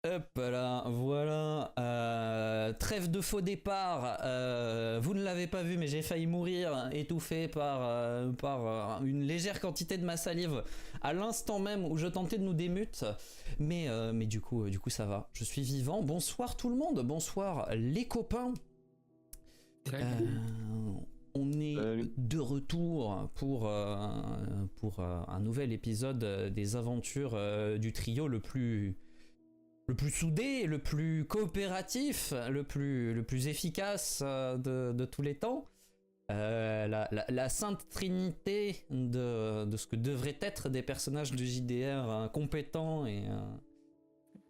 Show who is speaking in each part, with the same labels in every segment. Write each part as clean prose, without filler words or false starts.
Speaker 1: Hop là, voilà. Trêve de faux départ. Vous ne l'avez pas vu, mais j'ai failli mourir étouffé par une légère quantité de ma salive à l'instant même où je tentais de nous démute. Mais du coup, ça va. Je suis vivant. Bonsoir tout le monde. Bonsoir les copains. On est de retour pour un nouvel épisode des aventures du trio le plus soudé, le plus coopératif, le plus efficace de tous les temps. La sainte trinité de ce que devraient être des personnages de JDR compétents et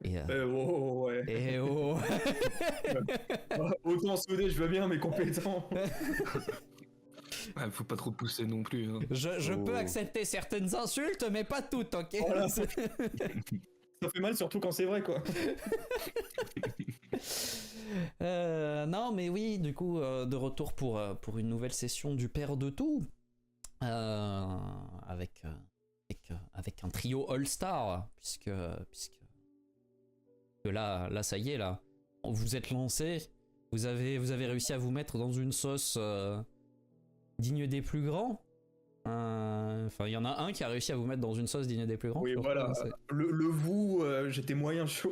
Speaker 2: ouais.
Speaker 1: et oh.
Speaker 2: Autant soudé, je veux bien, mais compétent.
Speaker 3: Faut pas trop pousser non plus. Hein.
Speaker 1: Je peux accepter certaines insultes, mais pas toutes, ok.
Speaker 2: Voilà. Ça fait mal, surtout quand c'est vrai, quoi.
Speaker 1: Non, mais oui, du coup, de retour pour une nouvelle session du Père de Tout, avec un trio All-Star, puisque là, ça y est, là, vous êtes lancés, vous avez réussi à vous mettre dans une sauce digne des plus grands. Enfin, il y en a un qui a réussi à vous mettre dans une sauce digne des plus grands.
Speaker 2: Oui, voilà. Le vous, j'étais moyen chaud.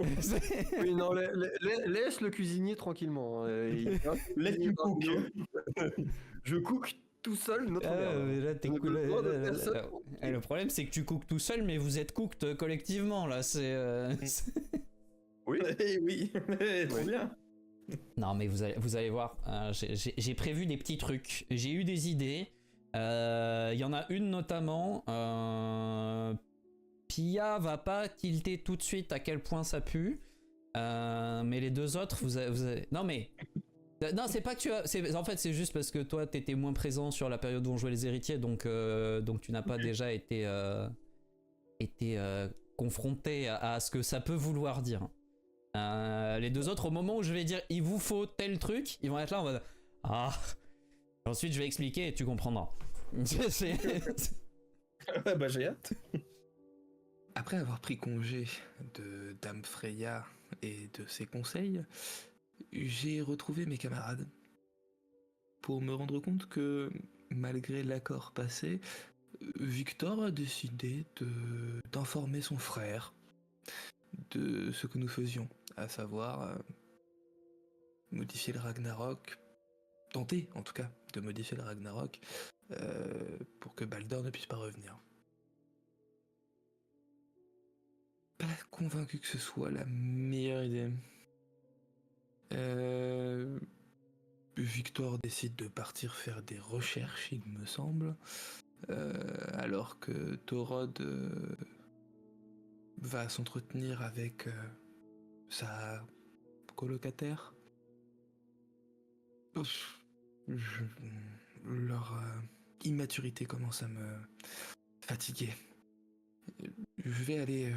Speaker 4: Oui, non, laisse le cuisinier tranquillement.
Speaker 2: Laisse du cook.
Speaker 4: Je cook tout seul, notre merde.
Speaker 1: Mais là, t'es
Speaker 4: On a
Speaker 1: cool.
Speaker 4: besoin de personne.
Speaker 1: Le problème, c'est que tu cookes tout seul, mais vous êtes cooked collectivement, là.
Speaker 2: Oui, oui, trop bien.
Speaker 1: Non, mais vous allez voir, j'ai prévu des petits trucs, j'ai eu des idées. Il y en a une notamment. Pia va pas tilter tout de suite à quel point ça pue. Mais les deux autres, vous avez... Non, mais. Non, c'est pas que tu as. En fait, c'est juste parce que toi, t'étais moins présent sur la période où on jouait les héritiers, donc tu n'as pas déjà été confronté à ce que ça peut vouloir dire. Les deux autres, au moment où je vais dire il vous faut tel truc, ils vont être là en mode ah. Ensuite, je vais expliquer et tu comprendras.
Speaker 2: Bah, j'ai hâte.
Speaker 3: Après avoir pris congé de Dame Freya et de ses conseils, j'ai retrouvé mes camarades pour me rendre compte que, malgré l'accord passé, Victor a décidé d'informer son frère de ce que nous faisions, à savoir modifier le Ragnarok, tenter en tout cas de modifier le Ragnarok pour que Baldur ne puisse pas revenir. Pas convaincu que ce soit la meilleure idée. Victor décide de partir faire des recherches, il me semble, alors que Thorod va s'entretenir avec sa colocataire. Leur immaturité commence à me fatiguer. Je vais aller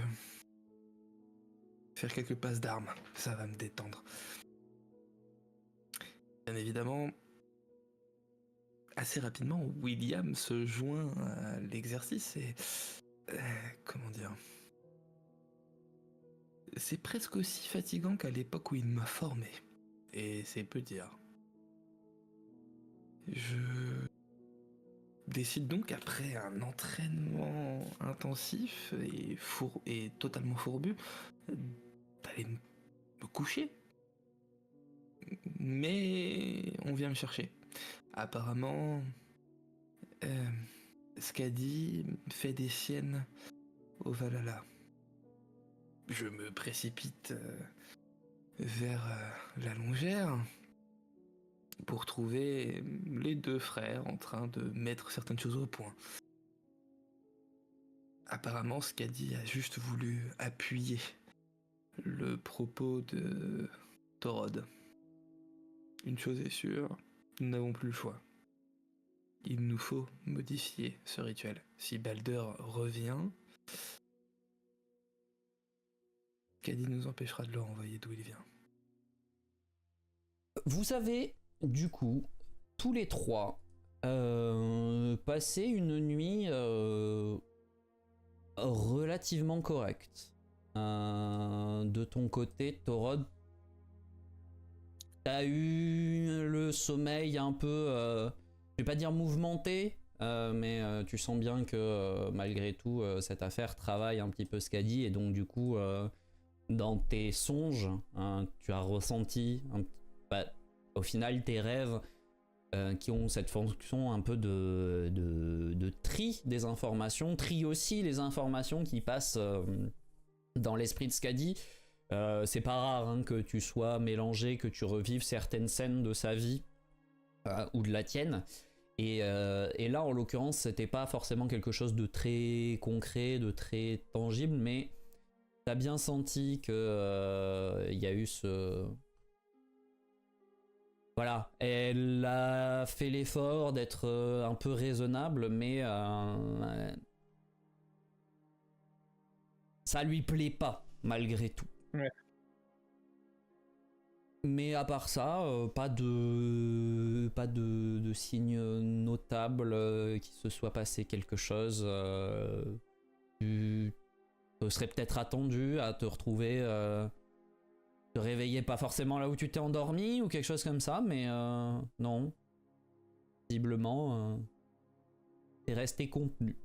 Speaker 3: faire quelques passes d'armes, ça va me détendre. Bien évidemment, assez rapidement, William se joint à l'exercice et... comment dire... C'est presque aussi fatigant qu'à l'époque où il m'a formé. Et c'est peu dire. Je décide donc, après un entraînement intensif et totalement fourbu, d'aller me coucher. Mais on vient me chercher. Apparemment, Skadi fait des siennes au Valhalla. Je me précipite vers la longère pour trouver les deux frères en train de mettre certaines choses au point. Apparemment, Skadi a juste voulu appuyer le propos de Thorod. Une chose est sûre, nous n'avons plus le choix. Il nous faut modifier ce rituel. Si Baldur revient, Skadi nous empêchera de le renvoyer d'où il vient.
Speaker 1: Vous avez, du coup, tous les trois, passé une nuit relativement correcte. De ton côté, Torod, t'as eu le sommeil un peu, je vais pas dire mouvementé, mais tu sens bien que malgré tout, cette affaire travaille un petit peu Skadi, et donc du coup, dans tes songes, hein, tu as ressenti, au final, tes rêves qui ont cette fonction un peu de tri des informations, tri aussi les informations qui passent dans l'esprit de Skadi. C'est pas rare hein, que tu sois mélangé, que tu revives certaines scènes de sa vie ou de la tienne. Et là, en l'occurrence, c'était pas forcément quelque chose de très concret, de très tangible, mais t'as bien senti que y a eu ce... Voilà, elle a fait l'effort d'être un peu raisonnable, mais ça lui plaît pas, malgré tout.
Speaker 2: Ouais.
Speaker 1: Mais à part ça, pas de signe notable qu'il se soit passé quelque chose. Tu te serais peut-être attendu à te retrouver, te réveiller pas forcément là où tu t'es endormi ou quelque chose comme ça, mais non. Visiblement, t'es resté contenu.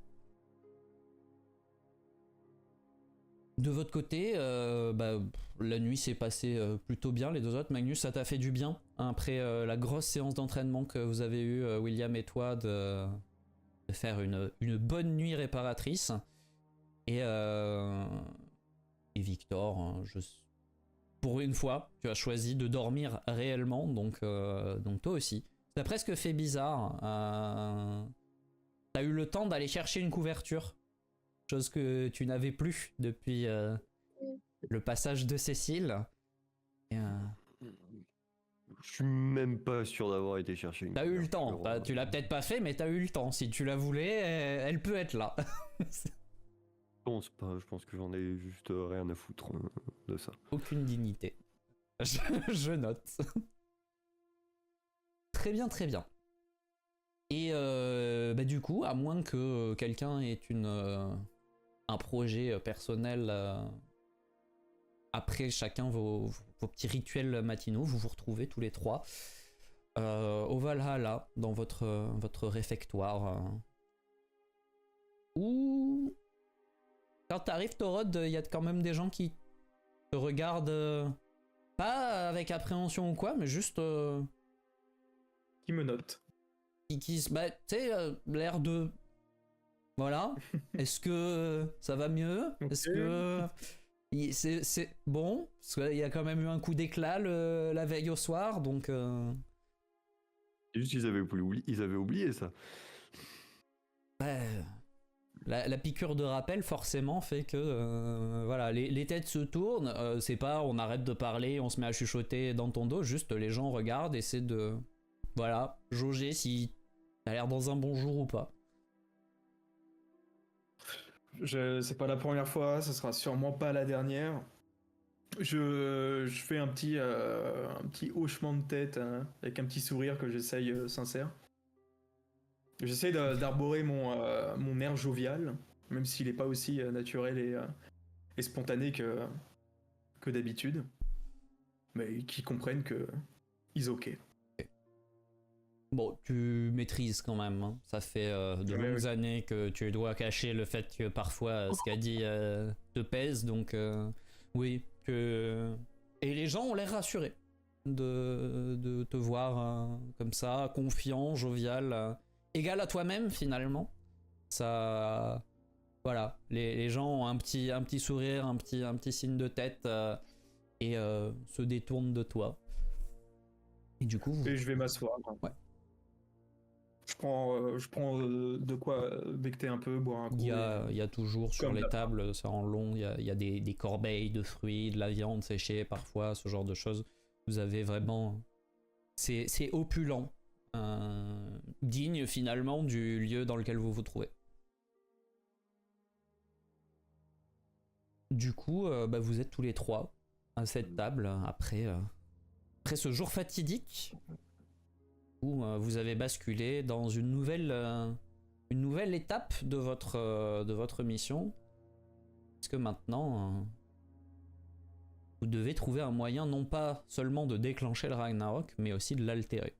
Speaker 1: De votre côté, la nuit s'est passée plutôt bien. Les deux autres, Magnus, ça t'a fait du bien après la grosse séance d'entraînement que vous avez eue, William et toi, de faire une bonne nuit réparatrice. Et Victor, hein, pour une fois, tu as choisi de dormir réellement, donc toi aussi. Ça a presque fait bizarre. T'as eu le temps d'aller chercher une couverture. Chose que tu n'avais plus depuis le passage de Cécile. Et,
Speaker 5: je suis même pas sûr d'avoir été chercher une.
Speaker 1: T'as eu le temps. Tu l'as peut-être pas fait, mais t'as eu le temps. Si tu la voulais, elle peut être là.
Speaker 5: Je pense pas. Je pense que j'en ai juste rien à foutre de ça.
Speaker 1: Aucune dignité. Je note. Très bien, très bien. Et du coup, à moins que quelqu'un ait un projet personnel après chacun vos petits rituels matinaux, vous vous retrouvez tous les trois au Valhalla, dans votre réfectoire. Où, quand t'arrives, Torod, il y a quand même des gens qui te regardent, pas avec appréhension ou quoi, mais juste...
Speaker 2: Qui me note.
Speaker 1: Qui tu sais, l'air de... Voilà. Est-ce que ça va mieux?
Speaker 2: Okay.
Speaker 1: Est-ce que c'est bon? Parce qu'il y a quand même eu un coup d'éclat la veille au soir, donc.
Speaker 5: Juste ils avaient oublié ça.
Speaker 1: La piqûre de rappel forcément fait que voilà, les têtes se tournent. C'est pas on arrête de parler, on se met à chuchoter dans ton dos. Juste les gens regardent, essaient de jauger si t'as l'air dans un bon jour ou pas.
Speaker 2: C'est pas la première fois, ça sera sûrement pas la dernière. Je fais un petit hochement de tête hein, avec un petit sourire que j'essaye sincère. J'essaye d'arborer mon air jovial, même s'il est pas aussi naturel et spontané que d'habitude. Mais qui comprennent que is ok.
Speaker 1: Bon, tu maîtrises quand même, hein. Ça fait de longues années que tu dois cacher le fait que parfois ce qu'a dit te pèse, donc oui. Et les gens ont l'air rassurés de te voir comme ça, confiant, jovial, égal à toi-même finalement. Ça, voilà, les gens ont un petit sourire, un petit signe de tête et se détournent de toi. Et du coup,
Speaker 2: et je vais m'asseoir.
Speaker 1: Ouais.
Speaker 2: Je prends de quoi becter un peu, boire un coup.
Speaker 1: Il y a toujours sur les tables, ça en long, il y a des corbeilles de fruits, de la viande séchée parfois, ce genre de choses. Vous avez vraiment... C'est opulent, digne finalement du lieu dans lequel vous vous trouvez. Du coup, vous êtes tous les trois à cette table après ce jour fatidique où vous avez basculé dans une nouvelle étape de votre mission. Parce que maintenant, vous devez trouver un moyen non pas seulement de déclencher le Ragnarok, mais aussi de l'altérer.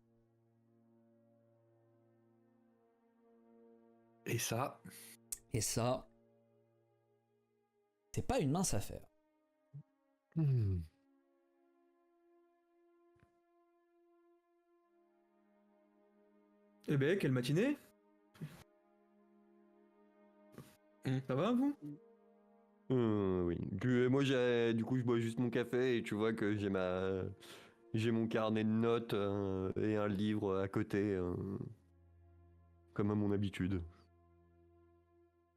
Speaker 3: Et ça,
Speaker 1: Et ça, c'est pas une mince affaire.
Speaker 2: Eh ben, quelle matinée. Ça va, vous?
Speaker 5: Oui. Moi, du coup, je bois juste mon café et tu vois que j'ai mon carnet de notes et un livre à côté, comme à mon habitude.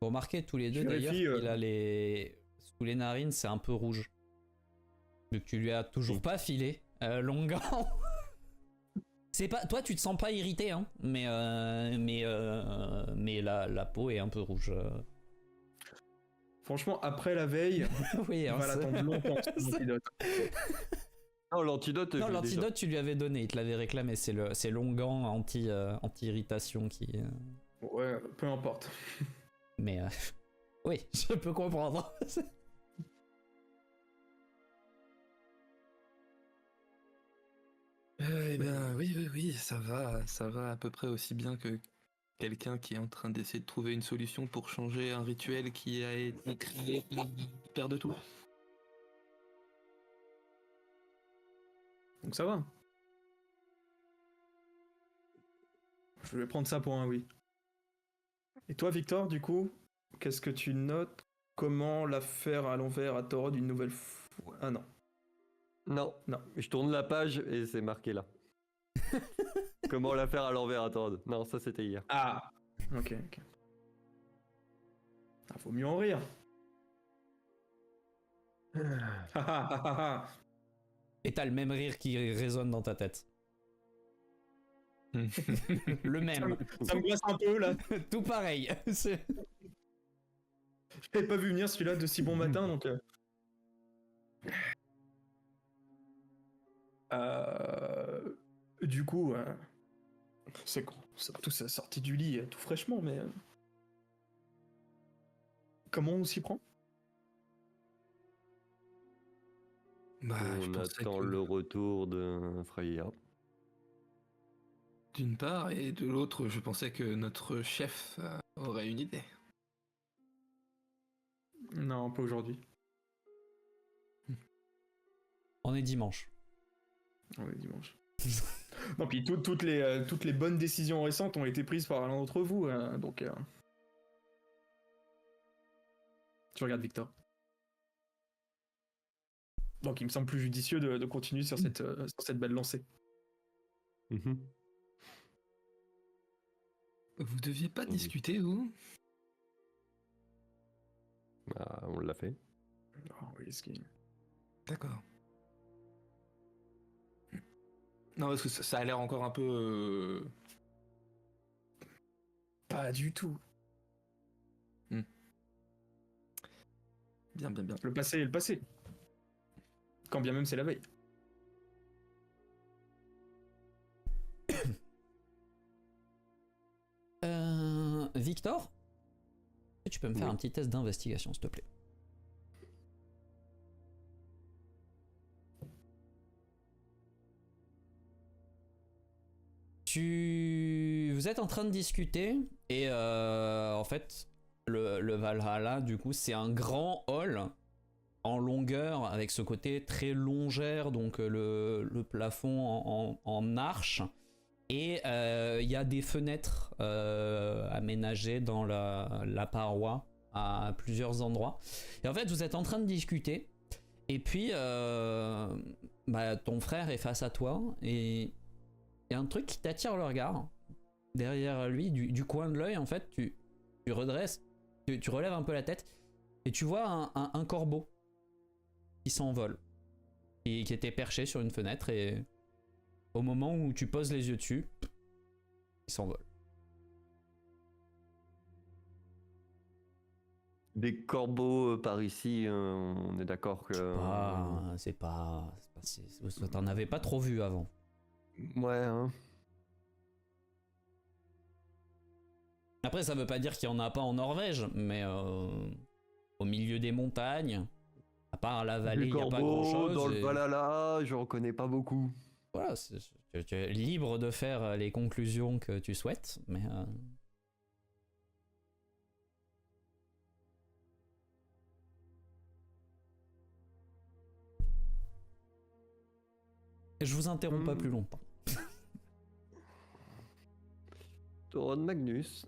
Speaker 1: Vous remarquez tous les deux
Speaker 2: Je
Speaker 1: d'ailleurs
Speaker 2: vérifie,
Speaker 1: qu'il a les... Sous les narines, c'est un peu rouge. Vu que tu lui as toujours pas filé Longan. C'est pas... Toi, tu te sens pas irrité, hein, mais la peau est un peu rouge.
Speaker 2: Franchement, après la veille,
Speaker 1: Oui,
Speaker 2: on
Speaker 1: hein,
Speaker 2: va
Speaker 1: c'est-
Speaker 2: l'attendre longtemps, son antidote.
Speaker 5: Non, l'antidote,
Speaker 1: Non,
Speaker 5: je l'ai
Speaker 1: l'antidote, tu lui avais donné, il te l'avait réclamé. C'est Longan anti-irritation qui...
Speaker 2: Ouais, peu importe.
Speaker 1: Mais oui, je peux comprendre.
Speaker 3: eh ben oui, ça va à peu près aussi bien que quelqu'un qui est en train d'essayer de trouver une solution pour changer un rituel qui a été créé par Père de tout.
Speaker 2: Donc ça va. Je vais prendre ça pour un oui. Et toi, Victor, du coup, qu'est-ce que tu notes? Comment la faire à l'envers à Torod une nouvelle fois? Ah non.
Speaker 5: Non.
Speaker 2: Non.
Speaker 5: Je tourne la page et c'est marqué là. Comment la faire à l'envers à Todd? Non, ça c'était hier.
Speaker 2: Ah. Ok. Ah, faut mieux en rire.
Speaker 1: Et t'as le même rire qui résonne dans ta tête. Le même.
Speaker 2: Ça me glace un peu là.
Speaker 1: Tout pareil. C'est-
Speaker 2: J'avais pas vu venir celui-là de si bon matin donc. Du coup, c'est con. Surtout ça sorti du lit tout fraîchement, mais comment on s'y prend?
Speaker 3: Bah, je
Speaker 5: On
Speaker 3: pensais
Speaker 5: attend
Speaker 3: que
Speaker 5: le retour de Freya.
Speaker 3: d'une part, et de l'autre, je pensais que notre chef aurait une idée.
Speaker 2: Non, pas aujourd'hui.
Speaker 1: On est dimanche.
Speaker 2: On est dimanche. Non, puis toutes les bonnes décisions récentes ont été prises par l'un d'entre vous, donc. Tu regardes Victor. Donc il me semble plus judicieux de continuer sur cette belle lancée.
Speaker 5: Mhm.
Speaker 3: Vous deviez pas
Speaker 5: Oui.
Speaker 3: discuter, vous?
Speaker 5: Bah, on l'a fait.
Speaker 2: Oh, oui,
Speaker 3: D'accord. Non, parce que ça a l'air encore un peu...
Speaker 2: Pas du tout.
Speaker 3: Bien.
Speaker 2: Le passé est le passé. Quand bien même c'est la veille.
Speaker 1: Victor, est-ce que tu peux me faire un petit test d'investigation, s'il te plaît? Vous êtes en train de discuter et en fait le Valhalla du coup c'est un grand hall en longueur avec ce côté très longère, donc le plafond en arche, et il y a des fenêtres aménagées dans la paroi à plusieurs endroits. Et en fait vous êtes en train de discuter et puis ton frère est face à toi et il y a un truc qui t'attire le regard. Derrière lui, du coin de l'œil, en fait, tu redresses, tu relèves un peu la tête et tu vois un corbeau qui s'envole et qui était perché sur une fenêtre, et au moment où tu poses les yeux dessus, il s'envole.
Speaker 5: Des corbeaux par ici, on est d'accord que...
Speaker 1: T'en avais pas trop vu avant.
Speaker 5: Ouais, hein.
Speaker 1: Après, ça veut pas dire qu'il y en a pas en Norvège, mais au milieu des montagnes, À part la vallée,
Speaker 5: Les
Speaker 1: il n'y a pas
Speaker 5: corbeaux,
Speaker 1: grand-chose.
Speaker 5: dans le
Speaker 1: et-
Speaker 5: Valhalla, j'en connais pas beaucoup.
Speaker 1: Voilà, tu es libre de faire les conclusions que tu souhaites, mais... Je vous interromps pas plus longtemps.
Speaker 5: Thoron Magnus,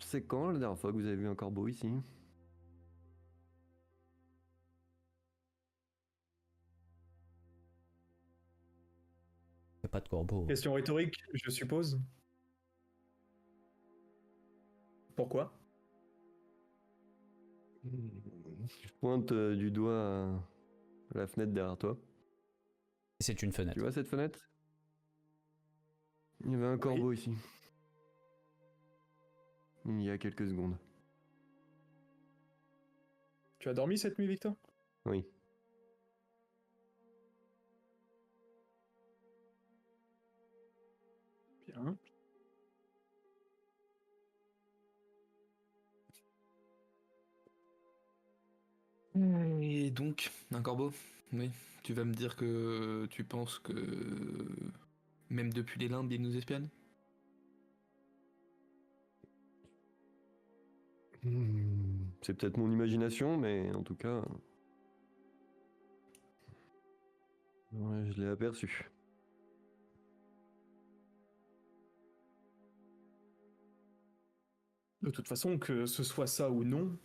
Speaker 5: c'est quand la dernière fois que vous avez vu un corbeau ici?
Speaker 1: Il n'y a pas de corbeau.
Speaker 2: Question rhétorique, je suppose. Pourquoi?
Speaker 5: Je pointe du doigt à la fenêtre derrière toi.
Speaker 1: C'est une fenêtre.
Speaker 5: Tu vois cette fenêtre? Il y avait un corbeau ici. Il y a quelques secondes.
Speaker 2: Tu as dormi cette nuit, Victor?
Speaker 5: Oui.
Speaker 2: Bien.
Speaker 3: Et donc, un corbeau? Oui. Tu vas me dire que tu penses que même depuis les limbes, il nous espionne?
Speaker 5: C'est peut-être mon imagination, mais en tout cas... ouais, je l'ai aperçu.
Speaker 2: De toute façon, que ce soit ça ou non,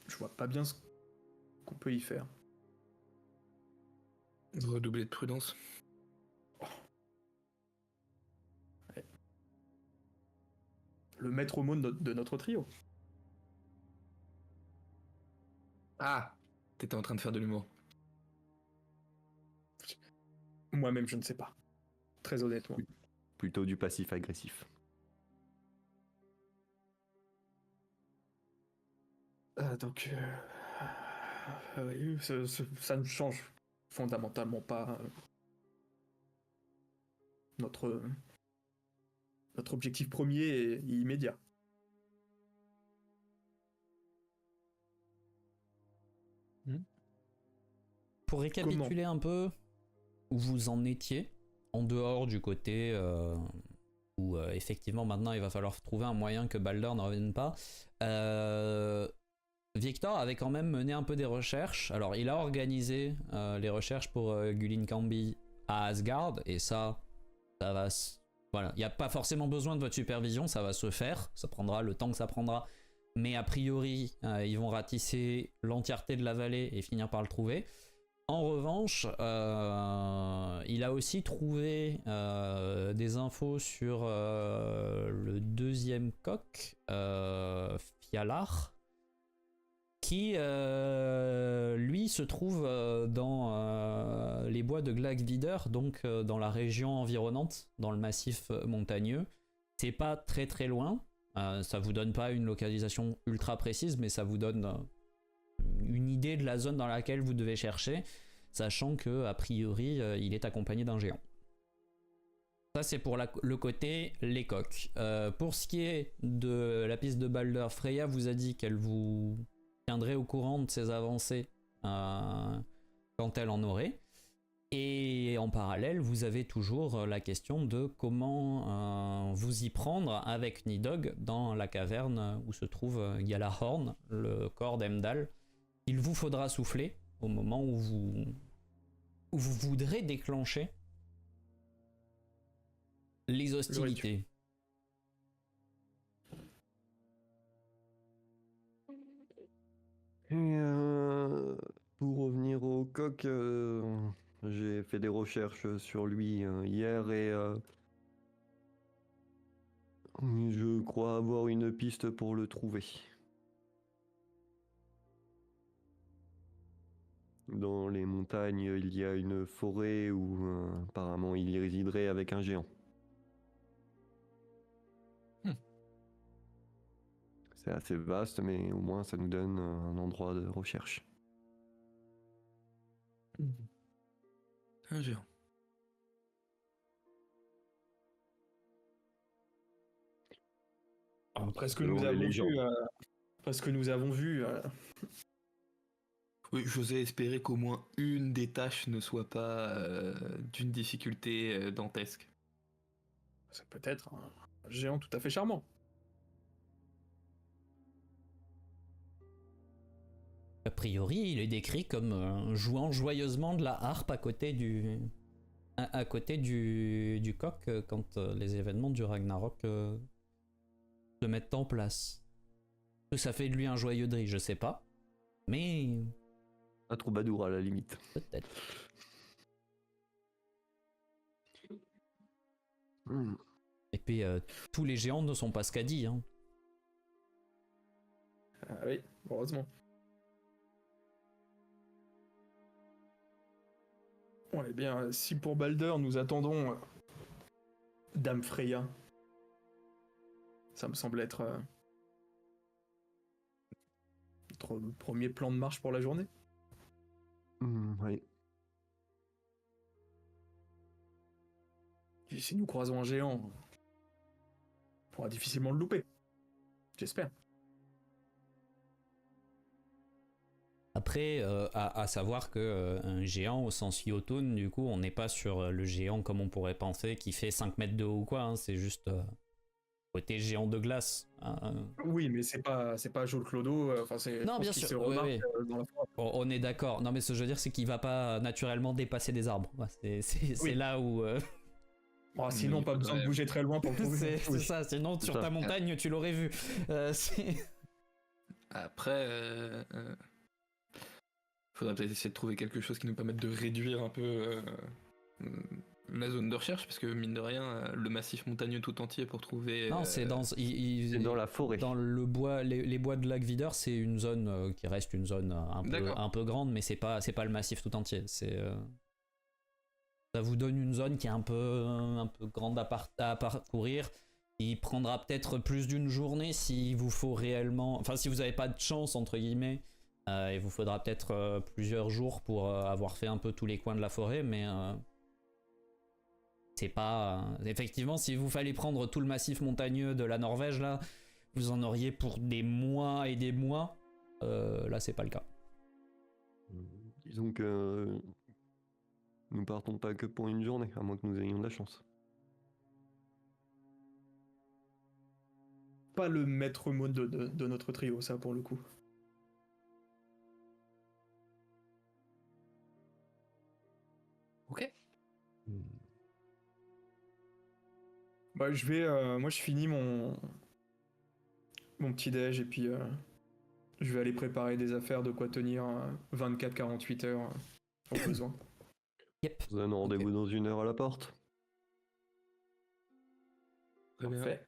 Speaker 2: je vois pas bien ce qu'on peut y faire.
Speaker 3: Redoubler de prudence.
Speaker 2: Le maître mot de notre trio.
Speaker 3: Ah! T'étais en train de faire de l'humour.
Speaker 2: Moi-même, je ne sais pas. Très honnêtement.
Speaker 5: Plutôt du passif-agressif.
Speaker 2: Donc, oui, ça ne change fondamentalement pas notre objectif premier et immédiat.
Speaker 1: Pour récapituler un peu où vous en étiez, en dehors du côté où effectivement maintenant il va falloir trouver un moyen que Baldur ne revienne pas, Victor avait quand même mené un peu des recherches. Alors il a organisé les recherches pour Gulin Cambi à Asgard, et ça va... Voilà, il n'y a pas forcément besoin de votre supervision, ça va se faire, ça prendra le temps que ça prendra. Mais a priori, ils vont ratisser l'entièreté de la vallée et finir par le trouver. En revanche, il a aussi trouvé des infos sur le deuxième coq, Fjalar, qui lui se trouve dans les bois de Glagvider, donc dans la région environnante, dans le massif montagneux. C'est pas très très loin, ça vous donne pas une localisation ultra précise, mais ça vous donne une idée de la zone dans laquelle vous devez chercher, sachant que a priori il est accompagné d'un géant. Ça c'est pour le côté les coqs. Pour ce qui est de la piste de Baldur, Freya vous a dit qu'elle vous tiendrait au courant de ses avancées quand elle en aurait. Et en parallèle, vous avez toujours la question de comment vous y prendre avec Nidhogg dans la caverne où se trouve Gjallarhorn, le corps d'Heimdall. Il vous faudra souffler au moment où vous voudrez déclencher les hostilités.
Speaker 5: Et pour revenir au coq, j'ai fait des recherches sur lui hier et je crois avoir une piste pour le trouver. Dans les montagnes, il y a une forêt où apparemment il y résiderait avec un géant. C'est assez vaste, mais au moins ça nous donne un endroit de recherche.
Speaker 3: Un géant.
Speaker 2: Après ce que nous avons vu,
Speaker 3: Oui, j'osais espérer qu'au moins une des tâches ne soit pas d'une difficulté dantesque.
Speaker 2: C'est peut-être un géant tout à fait charmant.
Speaker 1: A priori, il est décrit comme jouant joyeusement de la harpe à côté du coq quand les événements du Ragnarok se mettent en place. Que ça fait de lui un joyeux dri, je sais pas. Mais
Speaker 5: Un troubadour à la limite.
Speaker 1: peut-être. Et puis, tous les géants ne sont pas Skadi. Hein.
Speaker 2: Ah oui, heureusement. Bon, eh bien, si pour Balder nous attendons Dame Freya, ça me semble être notre premier plan de marche pour la journée.
Speaker 5: Oui.
Speaker 2: Et si nous croisons un géant, on pourra difficilement le louper. J'espère.
Speaker 1: Après, à savoir que un géant au sens Yotun, du coup, on n'est pas sur le géant comme on pourrait penser qui fait 5 mètres de haut ou quoi. Hein, c'est juste côté géant de glace. Hein.
Speaker 2: Oui, mais c'est pas Joel Clodo. Enfin, c'est.
Speaker 1: Non,
Speaker 2: je pense
Speaker 1: bien
Speaker 2: qu'il
Speaker 1: sûr,
Speaker 2: se
Speaker 1: oui,
Speaker 2: remarque,
Speaker 1: oui.
Speaker 2: dans la forêt.
Speaker 1: On est d'accord. Non, mais ce que je veux dire, c'est qu'il va pas naturellement dépasser des arbres. C'est
Speaker 2: Oui.
Speaker 1: là où.
Speaker 2: Bon, sinon,
Speaker 3: il
Speaker 2: pas besoin de
Speaker 3: faudrait-
Speaker 2: bouger très loin pour le trouver.
Speaker 1: c'est
Speaker 2: Oui.
Speaker 1: ça. Sinon,
Speaker 5: C'est
Speaker 1: sur
Speaker 5: ça.
Speaker 1: ta montagne, tu l'aurais vu.
Speaker 3: Après, faudrait peut-être essayer de trouver quelque chose qui nous permette de réduire un peu la zone de recherche, parce que mine de rien, le massif montagneux tout entier pour trouver.
Speaker 1: Non, c'est dans.
Speaker 5: C'est dans la forêt.
Speaker 1: Dans le bois, les bois de Lac Videur, c'est une zone qui reste une zone
Speaker 3: D'accord.
Speaker 1: un peu grande, mais c'est pas le massif tout entier. Ça vous donne une zone qui est un peu grande à parcourir. Il prendra peut-être plus d'une journée si vous faut réellement. Enfin, si vous n'avez pas de chance, entre guillemets, il vous faudra peut-être plusieurs jours pour avoir fait un peu tous les coins de la forêt, mais. C'est pas. Effectivement, si vous fallait prendre tout le massif montagneux de la Norvège, là, vous en auriez pour des mois et des mois. Là, c'est pas le cas.
Speaker 5: Disons que nous partons pas que pour une journée, à moins que nous ayons de la chance.
Speaker 2: Pas le maître mot de notre trio, ça, pour le coup.
Speaker 3: Ok.
Speaker 2: Bah, je vais. Moi, je finis mon petit déj et puis je vais aller préparer des affaires de quoi tenir 24-48 heures au besoin.
Speaker 1: Yep.
Speaker 5: Vous avez un rendez-vous dans 1 heure à la porte.
Speaker 3: Très bien.
Speaker 2: Parfait.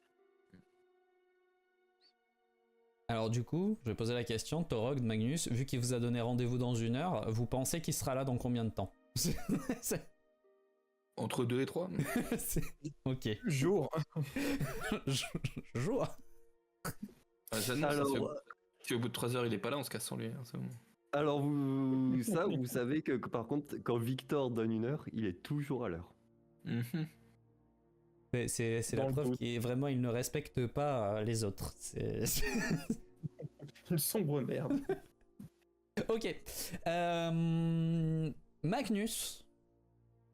Speaker 1: Alors, du coup, je vais poser la question, Torog, Magnus, vu qu'il vous a donné rendez-vous dans 1 heure, vous pensez qu'il sera là dans combien de temps?
Speaker 3: Entre 2 et 3.
Speaker 1: Ok.
Speaker 2: Jour.
Speaker 1: Jour.
Speaker 5: Alors,
Speaker 3: Si au bout de 3 heures il est pas là, on se casse sans lui. Hein, c'est bon.
Speaker 5: alors vous savez que par contre, quand Victor donne 1 heure, il est toujours à l'heure.
Speaker 3: Mhm.
Speaker 1: C'est
Speaker 2: Dans
Speaker 1: la
Speaker 2: le
Speaker 1: preuve
Speaker 2: doute.
Speaker 1: qu'il vraiment il ne respecte pas les autres.
Speaker 2: Une sombre merde.
Speaker 1: Ok. Magnus.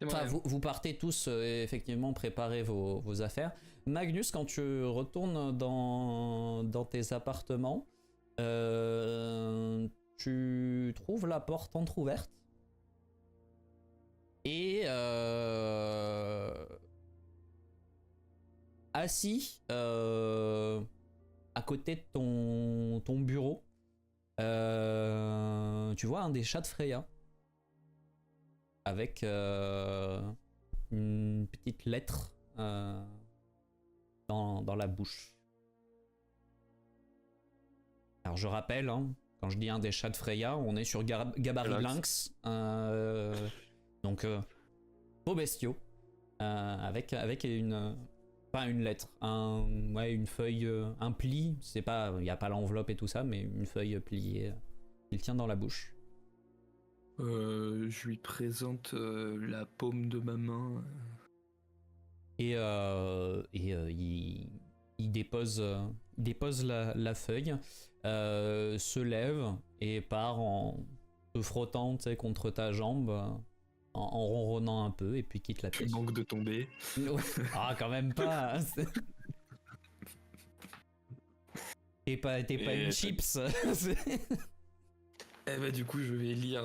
Speaker 3: C'est
Speaker 1: Enfin,
Speaker 3: vrai.
Speaker 1: vous partez tous effectivement préparer vos affaires. Magnus, quand tu retournes dans tes appartements, tu trouves la porte entrouverte. Et assis à côté de ton bureau, tu vois un des chats de Freya avec une petite lettre dans la bouche. Alors je rappelle, hein, quand je dis un des chats de Freya, on est sur Gabarit Lynx, donc beau bestiaux, avec une pas une lettre, une feuille, un pli, c'est pas, il y a pas l'enveloppe et tout ça, mais une feuille pliée, il tient dans la bouche.
Speaker 3: Je lui présente la paume de ma main.
Speaker 1: Et il dépose la feuille, se lève et part en te frottant, tu sais, contre ta jambe, en ronronnant un peu, et puis quitte la
Speaker 3: Tu
Speaker 1: pièce.
Speaker 3: manques de tomber.
Speaker 1: Ouais. Ah, quand même pas. Hein, t'es pas
Speaker 3: Et-
Speaker 1: une chips.
Speaker 3: Eh bah du coup, je vais lire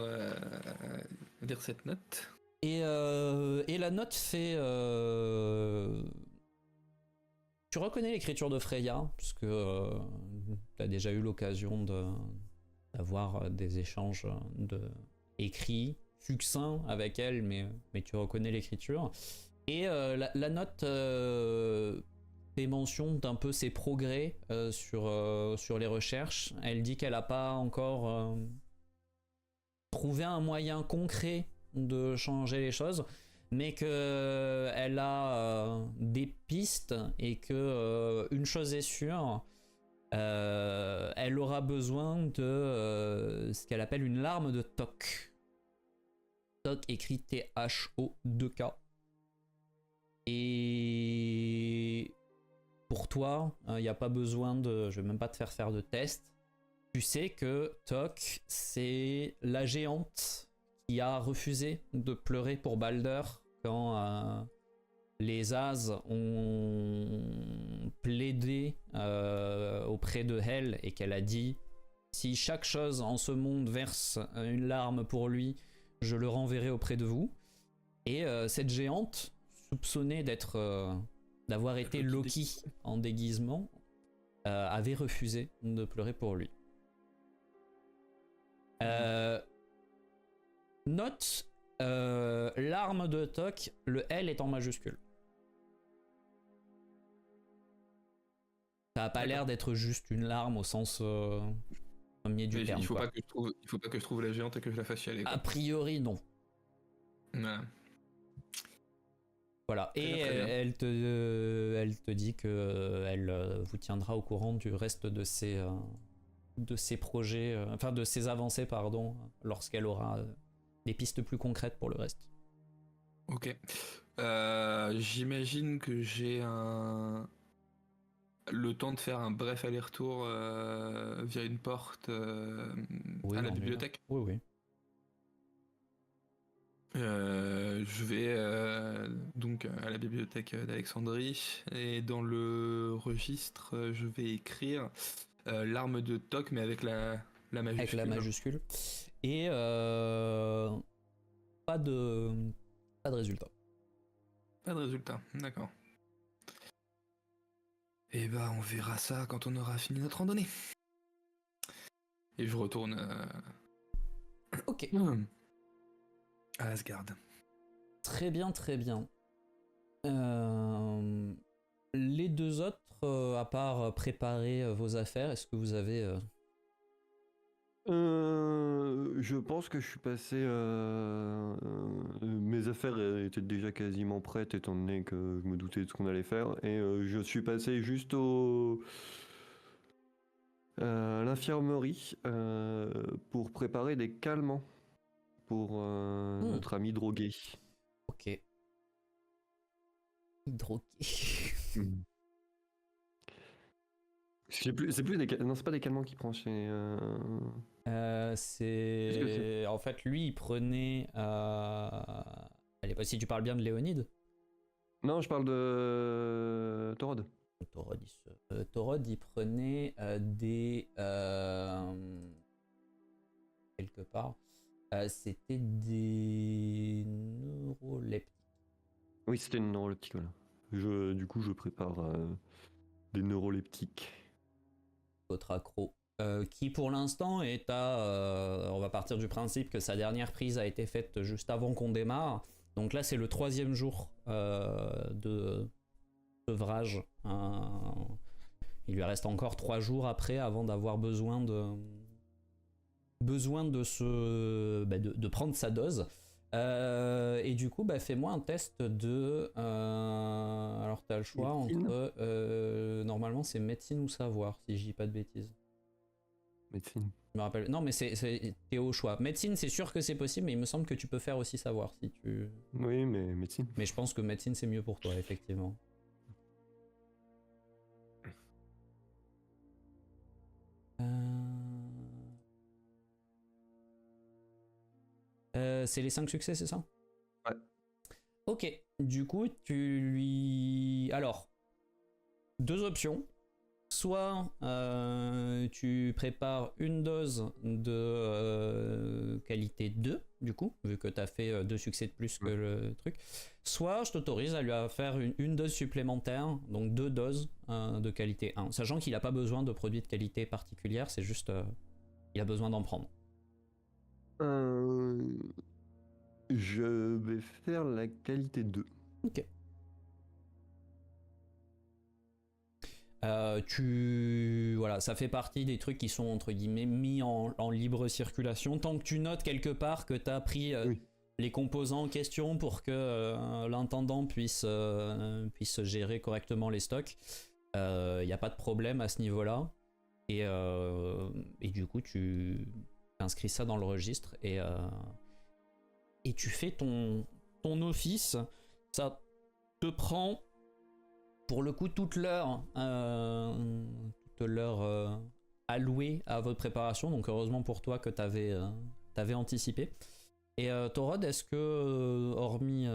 Speaker 3: cette note.
Speaker 1: Et la note fait... Tu reconnais l'écriture de Freya, puisque tu as déjà eu l'occasion d'avoir des échanges écrits, succincts avec elle, mais tu reconnais l'écriture. Et la note fait mention d'un peu ses progrès sur les recherches. Elle dit qu'elle n'a pas encore trouvé un moyen concret de changer les choses, mais que elle a des pistes et que une chose est sûre, elle aura besoin de ce qu'elle appelle une larme de Toc. Toc écrit T-H-O-2-K. Et pour toi, il n'y a pas besoin de... Je vais même pas te faire de test. Tu sais que Toc, c'est la géante qui a refusé de pleurer pour Balder quand les As ont plaidé auprès de Hel et qu'elle a dit si chaque chose en ce monde verse une larme pour lui, je le renverrai auprès de vous. Et cette géante, soupçonnée d'avoir été Loki en déguisement, avait refusé de pleurer pour lui. Note l'arme de Toc, le L est en majuscule. Ça a pas l'air d'être juste une larme au sens premier du terme.
Speaker 3: Il faut
Speaker 1: quoi.
Speaker 3: pas que je trouve la géante et que je la fasse chialer.
Speaker 1: A priori, non.
Speaker 3: Voilà.
Speaker 1: Voilà.
Speaker 3: Très
Speaker 1: Et
Speaker 3: bien, très bien.
Speaker 1: elle te dit que elle vous tiendra au courant du reste de ses projets, enfin de ses avancées, pardon, lorsqu'elle aura des pistes plus concrètes pour le reste.
Speaker 3: Ok. J'imagine que j'ai le temps de faire un bref aller-retour via une porte
Speaker 1: Oui,
Speaker 3: à la
Speaker 1: en
Speaker 3: bibliothèque.
Speaker 1: Oui, oui.
Speaker 3: Je vais donc à la bibliothèque d'Alexandrie et dans le registre, je vais écrire l'arme de Toc, mais avec la majuscule.
Speaker 1: Avec la majuscule. Et pas de résultat.
Speaker 3: Pas de résultat, d'accord. Et bah on verra ça quand on aura fini notre randonnée. Et je retourne
Speaker 1: Ok.
Speaker 3: à Asgard.
Speaker 1: Très bien, très bien. Les deux autres, à part préparer vos affaires, est-ce que vous avez...
Speaker 5: Je pense que je suis passé. Mes affaires étaient déjà quasiment prêtes étant donné que je me doutais de ce qu'on allait faire. Et je suis passé juste à l'infirmerie pour préparer des calmants pour notre ami drogué.
Speaker 1: Ok. Drogué.
Speaker 5: C'est plus des non, c'est pas des calmants qu'il prend chez. Qu'est-ce que c'est
Speaker 1: En fait, lui, il prenait... Allez, si tu parles bien de Léonide.
Speaker 5: Non, je parle de Torod.
Speaker 1: Torod, il prenait des... quelque part. C'était des neuroleptiques.
Speaker 5: Oui, c'était une neuroleptique, voilà. Du coup, je prépare des neuroleptiques.
Speaker 1: Votre accro. Qui pour l'instant est on va partir du principe que sa dernière prise a été faite juste avant qu'on démarre. Donc là, c'est le 3e jour de sevrage. Il lui reste encore 3 jours après avant d'avoir besoin de prendre sa dose. Et du coup, fais-moi un test de... alors, t'as le choix
Speaker 5: médecine.
Speaker 1: entre... normalement, c'est médecine ou savoir, si je dis pas de bêtises.
Speaker 5: Médecine.
Speaker 1: Je me rappelle. Non, mais t'es au choix. Médecine, c'est sûr que c'est possible, mais il me semble que tu peux faire aussi savoir si tu...
Speaker 5: Oui, mais médecine.
Speaker 1: Mais je pense que médecine, c'est mieux pour toi, effectivement. C'est les 5 succès, c'est ça?
Speaker 5: Ouais.
Speaker 1: Ok, du coup, tu lui... Alors, 2 options. Soit tu prépares une dose de qualité 2, du coup, vu que tu as fait 2 succès de plus que le truc. Soit je t'autorise à lui faire une dose supplémentaire, donc 2 doses de qualité 1, sachant qu'il n'a pas besoin de produits de qualité particulière, c'est juste il a besoin d'en prendre.
Speaker 5: Je vais faire la qualité 2.
Speaker 1: Ok. Voilà, ça fait partie des trucs qui sont entre guillemets mis en libre circulation. Tant que tu notes quelque part que tu as pris les composants en question pour que l'intendant puisse gérer correctement les stocks, il n'y a pas de problème à ce niveau-là. Et du coup, tu inscris ça dans le registre et tu fais ton office. Ça te prend pour le coup toute l'heure allouée à votre préparation, donc heureusement pour toi que t'avais anticipé. Et Torod, est-ce que hormis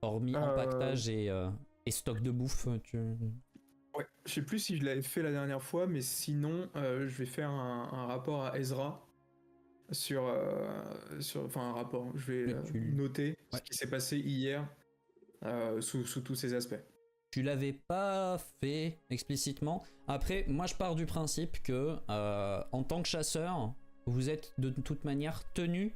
Speaker 1: empaquetage et stock de bouffe,
Speaker 2: Ouais, je sais plus si je l'avais fait la dernière fois, mais sinon je vais faire un rapport à Ezra enfin un rapport, je vais noter ce qui s'est passé hier sous tous ces aspects.
Speaker 1: Tu l'avais pas fait explicitement. Après, moi je pars du principe que en tant que chasseur, vous êtes de toute manière tenu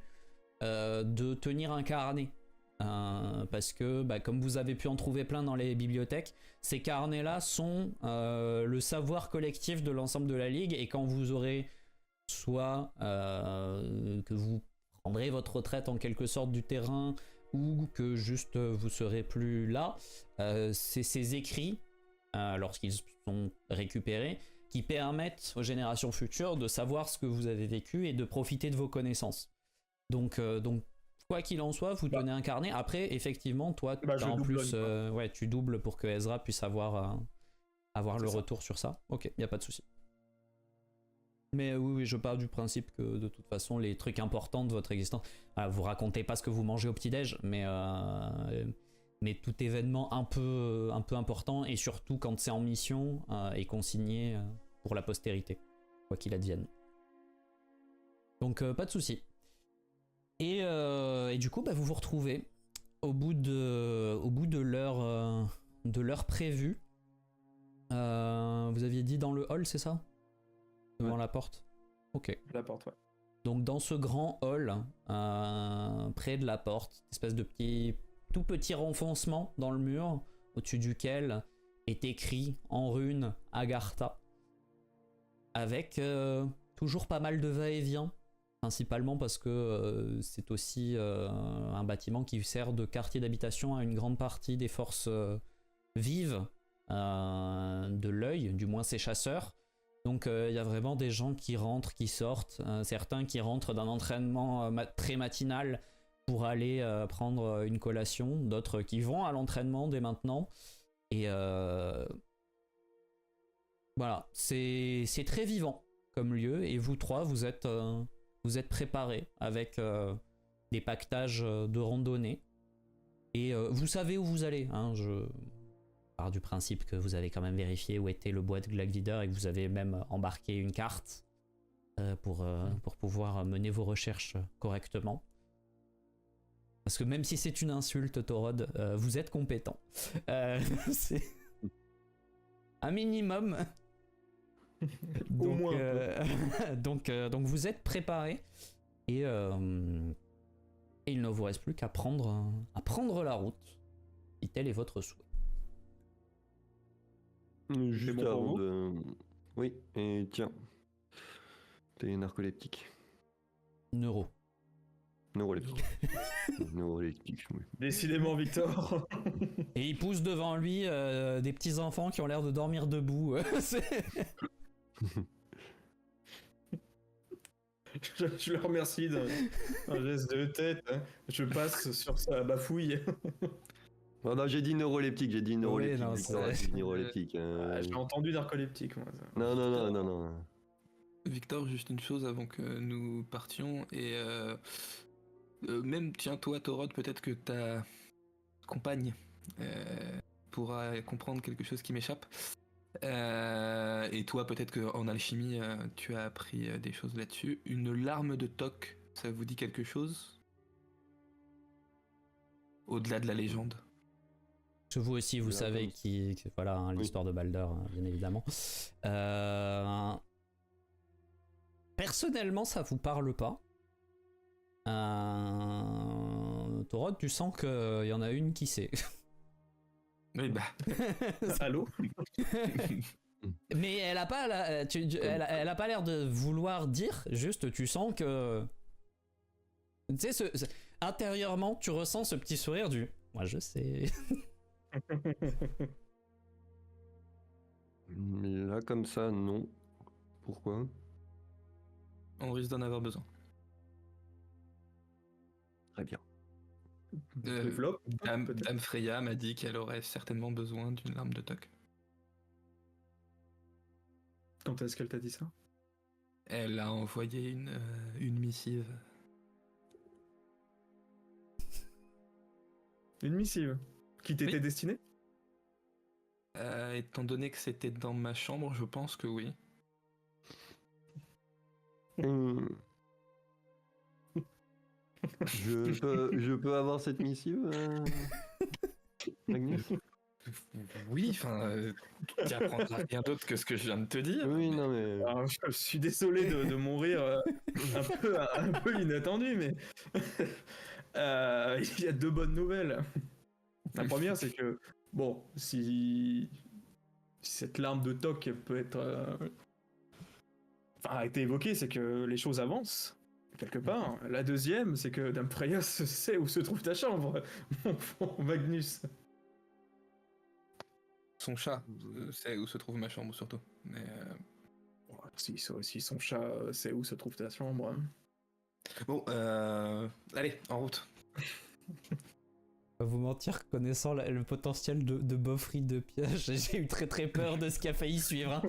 Speaker 1: de tenir un carnet. Parce que comme vous avez pu en trouver plein dans les bibliothèques, ces carnets-là sont le savoir collectif de l'ensemble de la Ligue, et quand vous aurez soit que vous prendrez votre retraite en quelque sorte du terrain, ou que juste vous serez plus là, c'est ces écrits, lorsqu'ils sont récupérés, qui permettent aux générations futures de savoir ce que vous avez vécu et de profiter de vos connaissances. Donc quoi qu'il en soit, vous tenez un carnet. Après, effectivement, toi, en plus, tu doubles pour que Ezra puisse avoir le retour sur ça. Ok, y a pas de souci. Mais oui, je pars du principe que de toute façon, les trucs importants de votre existence, vous racontez pas ce que vous mangez au petit-déj, mais tout événement un peu important, et surtout quand c'est en mission, est consigné pour la postérité, quoi qu'il advienne. Donc pas de souci. Et du coup, vous vous retrouvez au bout de l'heure prévue. Vous aviez dit dans le hall, c'est ça? Devant la porte. Ok.
Speaker 2: La porte, ouais.
Speaker 1: Donc dans ce grand hall, près de la porte, espèce de tout petit renfoncement dans le mur, au-dessus duquel est écrit en runes Agartha, avec toujours pas mal de va-et-vient, principalement parce que c'est aussi un bâtiment qui sert de quartier d'habitation à une grande partie des forces vives de l'œil, du moins ces chasseurs. Donc il y a vraiment des gens qui rentrent, qui sortent, certains qui rentrent d'un entraînement très matinal pour aller prendre une collation, d'autres qui vont à l'entraînement dès maintenant. Et voilà, c'est très vivant comme lieu, et vous trois, vous êtes préparés avec des pactages de randonnée. Et vous savez où vous allez, hein, je pars du principe que vous avez quand même vérifié où était le bois de Glagvider et que vous avez même embarqué une carte pour pouvoir mener vos recherches correctement. Parce que même si c'est une insulte, Torod, vous êtes compétent. C'est un minimum. Donc,
Speaker 2: au moins
Speaker 1: donc vous êtes préparés, et il ne vous reste plus qu'à prendre la route, si tel est votre souhait.
Speaker 5: Juste
Speaker 2: bon pour
Speaker 5: avant
Speaker 2: vous
Speaker 5: de... Oui, et tiens. T'es narcoleptique. Neuroleptique. Neuroleptique, oui.
Speaker 2: Décidément, Victor.
Speaker 1: Et il pousse devant lui des petits enfants qui ont l'air de dormir debout.
Speaker 2: Je le remercie d'un geste de tête. Hein. Je passe sur sa bafouille.
Speaker 5: Non, j'ai dit neuroleptique,
Speaker 1: Oui, non,
Speaker 5: Victor, j'ai dit neuroleptique.
Speaker 2: J'ai entendu narcoleptique, moi. Ça.
Speaker 5: Non.
Speaker 3: Victor, juste une chose avant que nous partions, et Même, tiens, toi, Torod, peut-être que ta compagne pourra comprendre quelque chose qui m'échappe. Et toi, peut-être qu'en alchimie, tu as appris des choses là-dessus. Une larme de Toc, ça vous dit quelque chose? Au-delà de la légende.
Speaker 1: Vous aussi, vous savez voilà, hein, l'histoire de Balder, bien évidemment. Personnellement, ça vous parle pas. Torod, tu sens qu'il y en a une qui sait.
Speaker 3: Oui, bah.
Speaker 2: Allô?
Speaker 1: Mais elle a pas, elle a pas l'air de vouloir dire. Juste, tu sens que, tu sais, intérieurement, tu ressens ce petit sourire du. Moi, je sais.
Speaker 5: Mais là, comme ça, non. Pourquoi?
Speaker 3: On risque d'en avoir besoin.
Speaker 5: Très bien.
Speaker 2: Développe.
Speaker 3: Dame Freya m'a dit qu'elle aurait certainement besoin d'une larme de Toc.
Speaker 2: Quand est-ce qu'elle t'a dit ça?
Speaker 3: Elle a envoyé une missive.
Speaker 2: Une missive qui t'était
Speaker 3: Oui.
Speaker 2: destinée?
Speaker 3: Étant donné que c'était dans ma chambre, je pense que oui.
Speaker 5: Je peux avoir cette missive, Magnus?
Speaker 3: Oui, enfin, tu apprendras rien d'autre que ce que je viens de te dire.
Speaker 5: Oui, non mais...
Speaker 2: Alors, je suis désolé de mon rire un peu inattendu, mais il y a deux bonnes nouvelles. La première, c'est que, bon, si cette larme de Toc peut être... a été évoquée, c'est que les choses avancent, quelque part. La deuxième, c'est que Dame Freya sait où se trouve ta chambre, mon Magnus.
Speaker 3: Son chat sait où se trouve ma chambre, surtout. Mais
Speaker 2: Si son chat sait où se trouve ta chambre...
Speaker 3: bon, allez, en route.
Speaker 1: Pas vous mentir, connaissant le potentiel de bofferie de piège, j'ai eu très très peur de ce qui a failli suivre. Hein.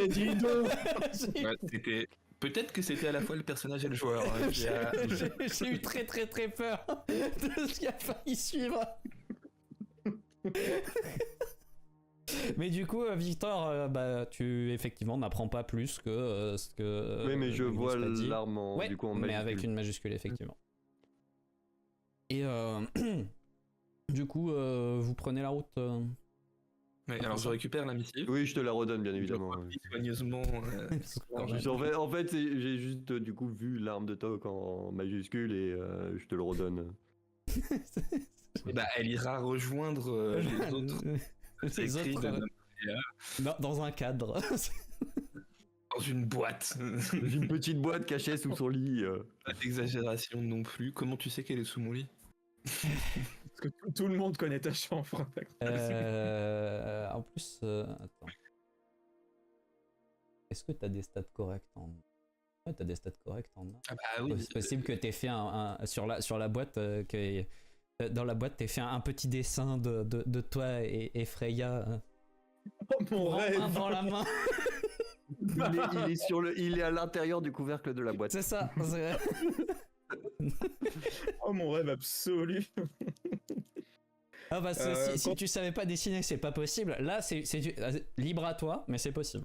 Speaker 2: Dis donc.
Speaker 3: C'était... Peut-être que c'était à la fois le personnage et le joueur. Hein,
Speaker 1: j'ai eu très très très peur de ce qui a failli suivre. Mais du coup, Victor, tu effectivement n'apprends pas plus que ce que.
Speaker 5: Oui, mais je
Speaker 1: Magnus
Speaker 5: vois
Speaker 1: t'a dit.
Speaker 5: l'arme en
Speaker 1: Ouais,
Speaker 5: majuscule.
Speaker 1: mais avec une majuscule, effectivement. Et du coup, vous prenez la route.
Speaker 3: Ouais, alors je récupère la missive.
Speaker 5: Oui, je te la redonne, bien évidemment.
Speaker 3: Soigneusement.
Speaker 5: En fait, j'ai juste du coup vu l'arme de Toc en majuscule et je te le redonne.
Speaker 3: Bah, elle ira rejoindre les autres.
Speaker 1: Les autres dans un cadre.
Speaker 3: Dans une boîte.
Speaker 5: Une petite boîte cachée sous son lit.
Speaker 3: Pas d'exagération non plus. Comment tu sais qu'elle est sous mon lit?
Speaker 2: Parce que tout le monde connaît ta chambre.
Speaker 1: En plus, attends. Est-ce que t'as des stats corrects en... Ouais, t'as des stats corrects en...
Speaker 3: Ah bah oui.
Speaker 1: C'est possible que t'aies fait sur la boîte, que dans la boîte t'aies fait un petit dessin de toi et Freya.
Speaker 2: Oh, mon rêve.
Speaker 1: Dans la main.
Speaker 5: Il est à l'intérieur du couvercle de la boîte.
Speaker 1: C'est ça.
Speaker 2: Oh, mon rêve absolu.
Speaker 1: Ah bah si tu savais pas dessiner, c'est pas possible. Là, c'est libre à toi, mais c'est possible.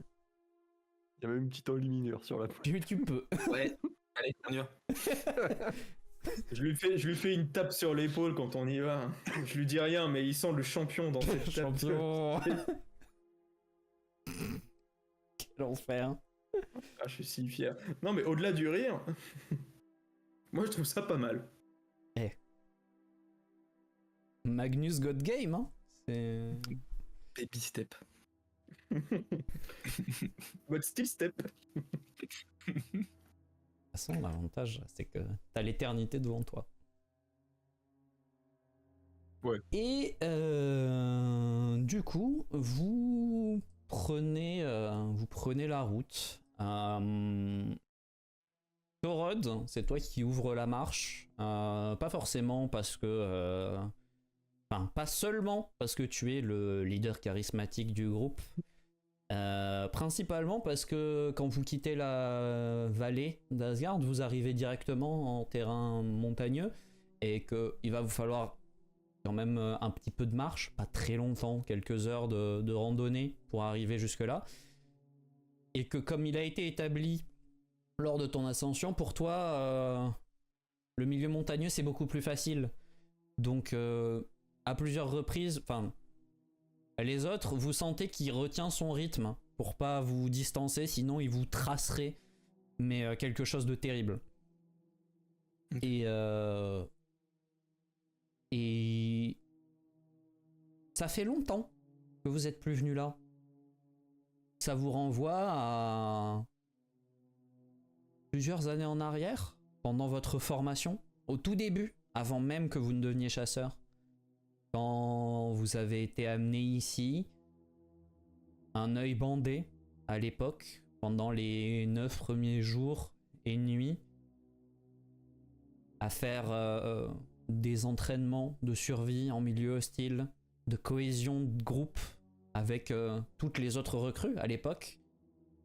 Speaker 5: Il y a même une petite enluminure sur la boîte.
Speaker 1: Tu peux.
Speaker 3: Ouais. Allez, on y va.
Speaker 2: Je lui fais une tape sur l'épaule quand on y va. Je lui dis rien, mais il sent le champion dans cette tape.
Speaker 1: Champion. Quel enfer.
Speaker 2: Ah, je suis si fier. Non, mais au-delà du rire, moi je trouve ça pas mal.
Speaker 1: Magnus got game, hein. C'est...
Speaker 3: Baby step.
Speaker 2: But still step.
Speaker 1: De toute façon, l'avantage, c'est que t'as l'éternité devant toi.
Speaker 3: Ouais.
Speaker 1: Et du coup, vous prenez la route. Torod, c'est toi qui ouvre la marche. Pas forcément parce que... Enfin, pas seulement parce que tu es le leader charismatique du groupe, Principalement parce que quand vous quittez la vallée d'Asgard, vous arrivez directement en terrain montagneux et qu'il va vous falloir quand même un petit peu de marche, pas très longtemps, quelques heures de randonnée pour arriver jusque là. Et que comme il a été établi lors de ton ascension, pour toi, le milieu montagneux c'est beaucoup plus facile. Donc à plusieurs reprises, enfin les autres, vous sentez qu'il retient son rythme pour pas vous distancer, sinon il vous tracerait mais quelque chose de terrible. Et ça fait longtemps que vous êtes plus venu là. Ça vous renvoie à plusieurs années en arrière, pendant votre formation, au tout début, avant même que vous ne deveniez chasseur. Quand vous avez été amené ici, un œil bandé à l'époque, pendant les 9 premiers jours et nuits, à faire des entraînements de survie en milieu hostile, de cohésion de groupe avec toutes les autres recrues à l'époque,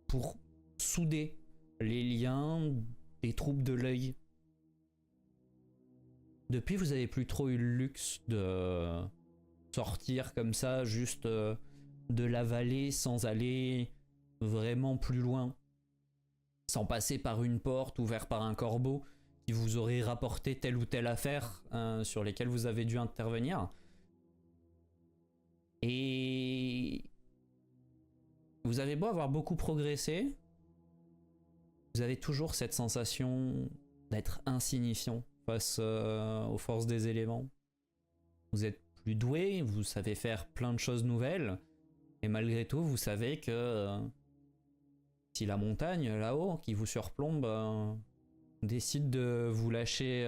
Speaker 1: pour souder les liens des troupes de l'œil. Depuis, vous avez plus trop eu le luxe de sortir comme ça, juste de la vallée, sans aller vraiment plus loin, sans passer par une porte ouverte par un corbeau qui vous aurait rapporté telle ou telle affaire sur lesquelles vous avez dû intervenir. Et vous avez beau avoir beaucoup progressé, vous avez toujours cette sensation d'être insignifiant face aux forces des éléments. Vous êtes plus doué, vous savez faire plein de choses nouvelles, et malgré tout, vous savez que si la montagne là-haut qui vous surplombe décide de vous lâcher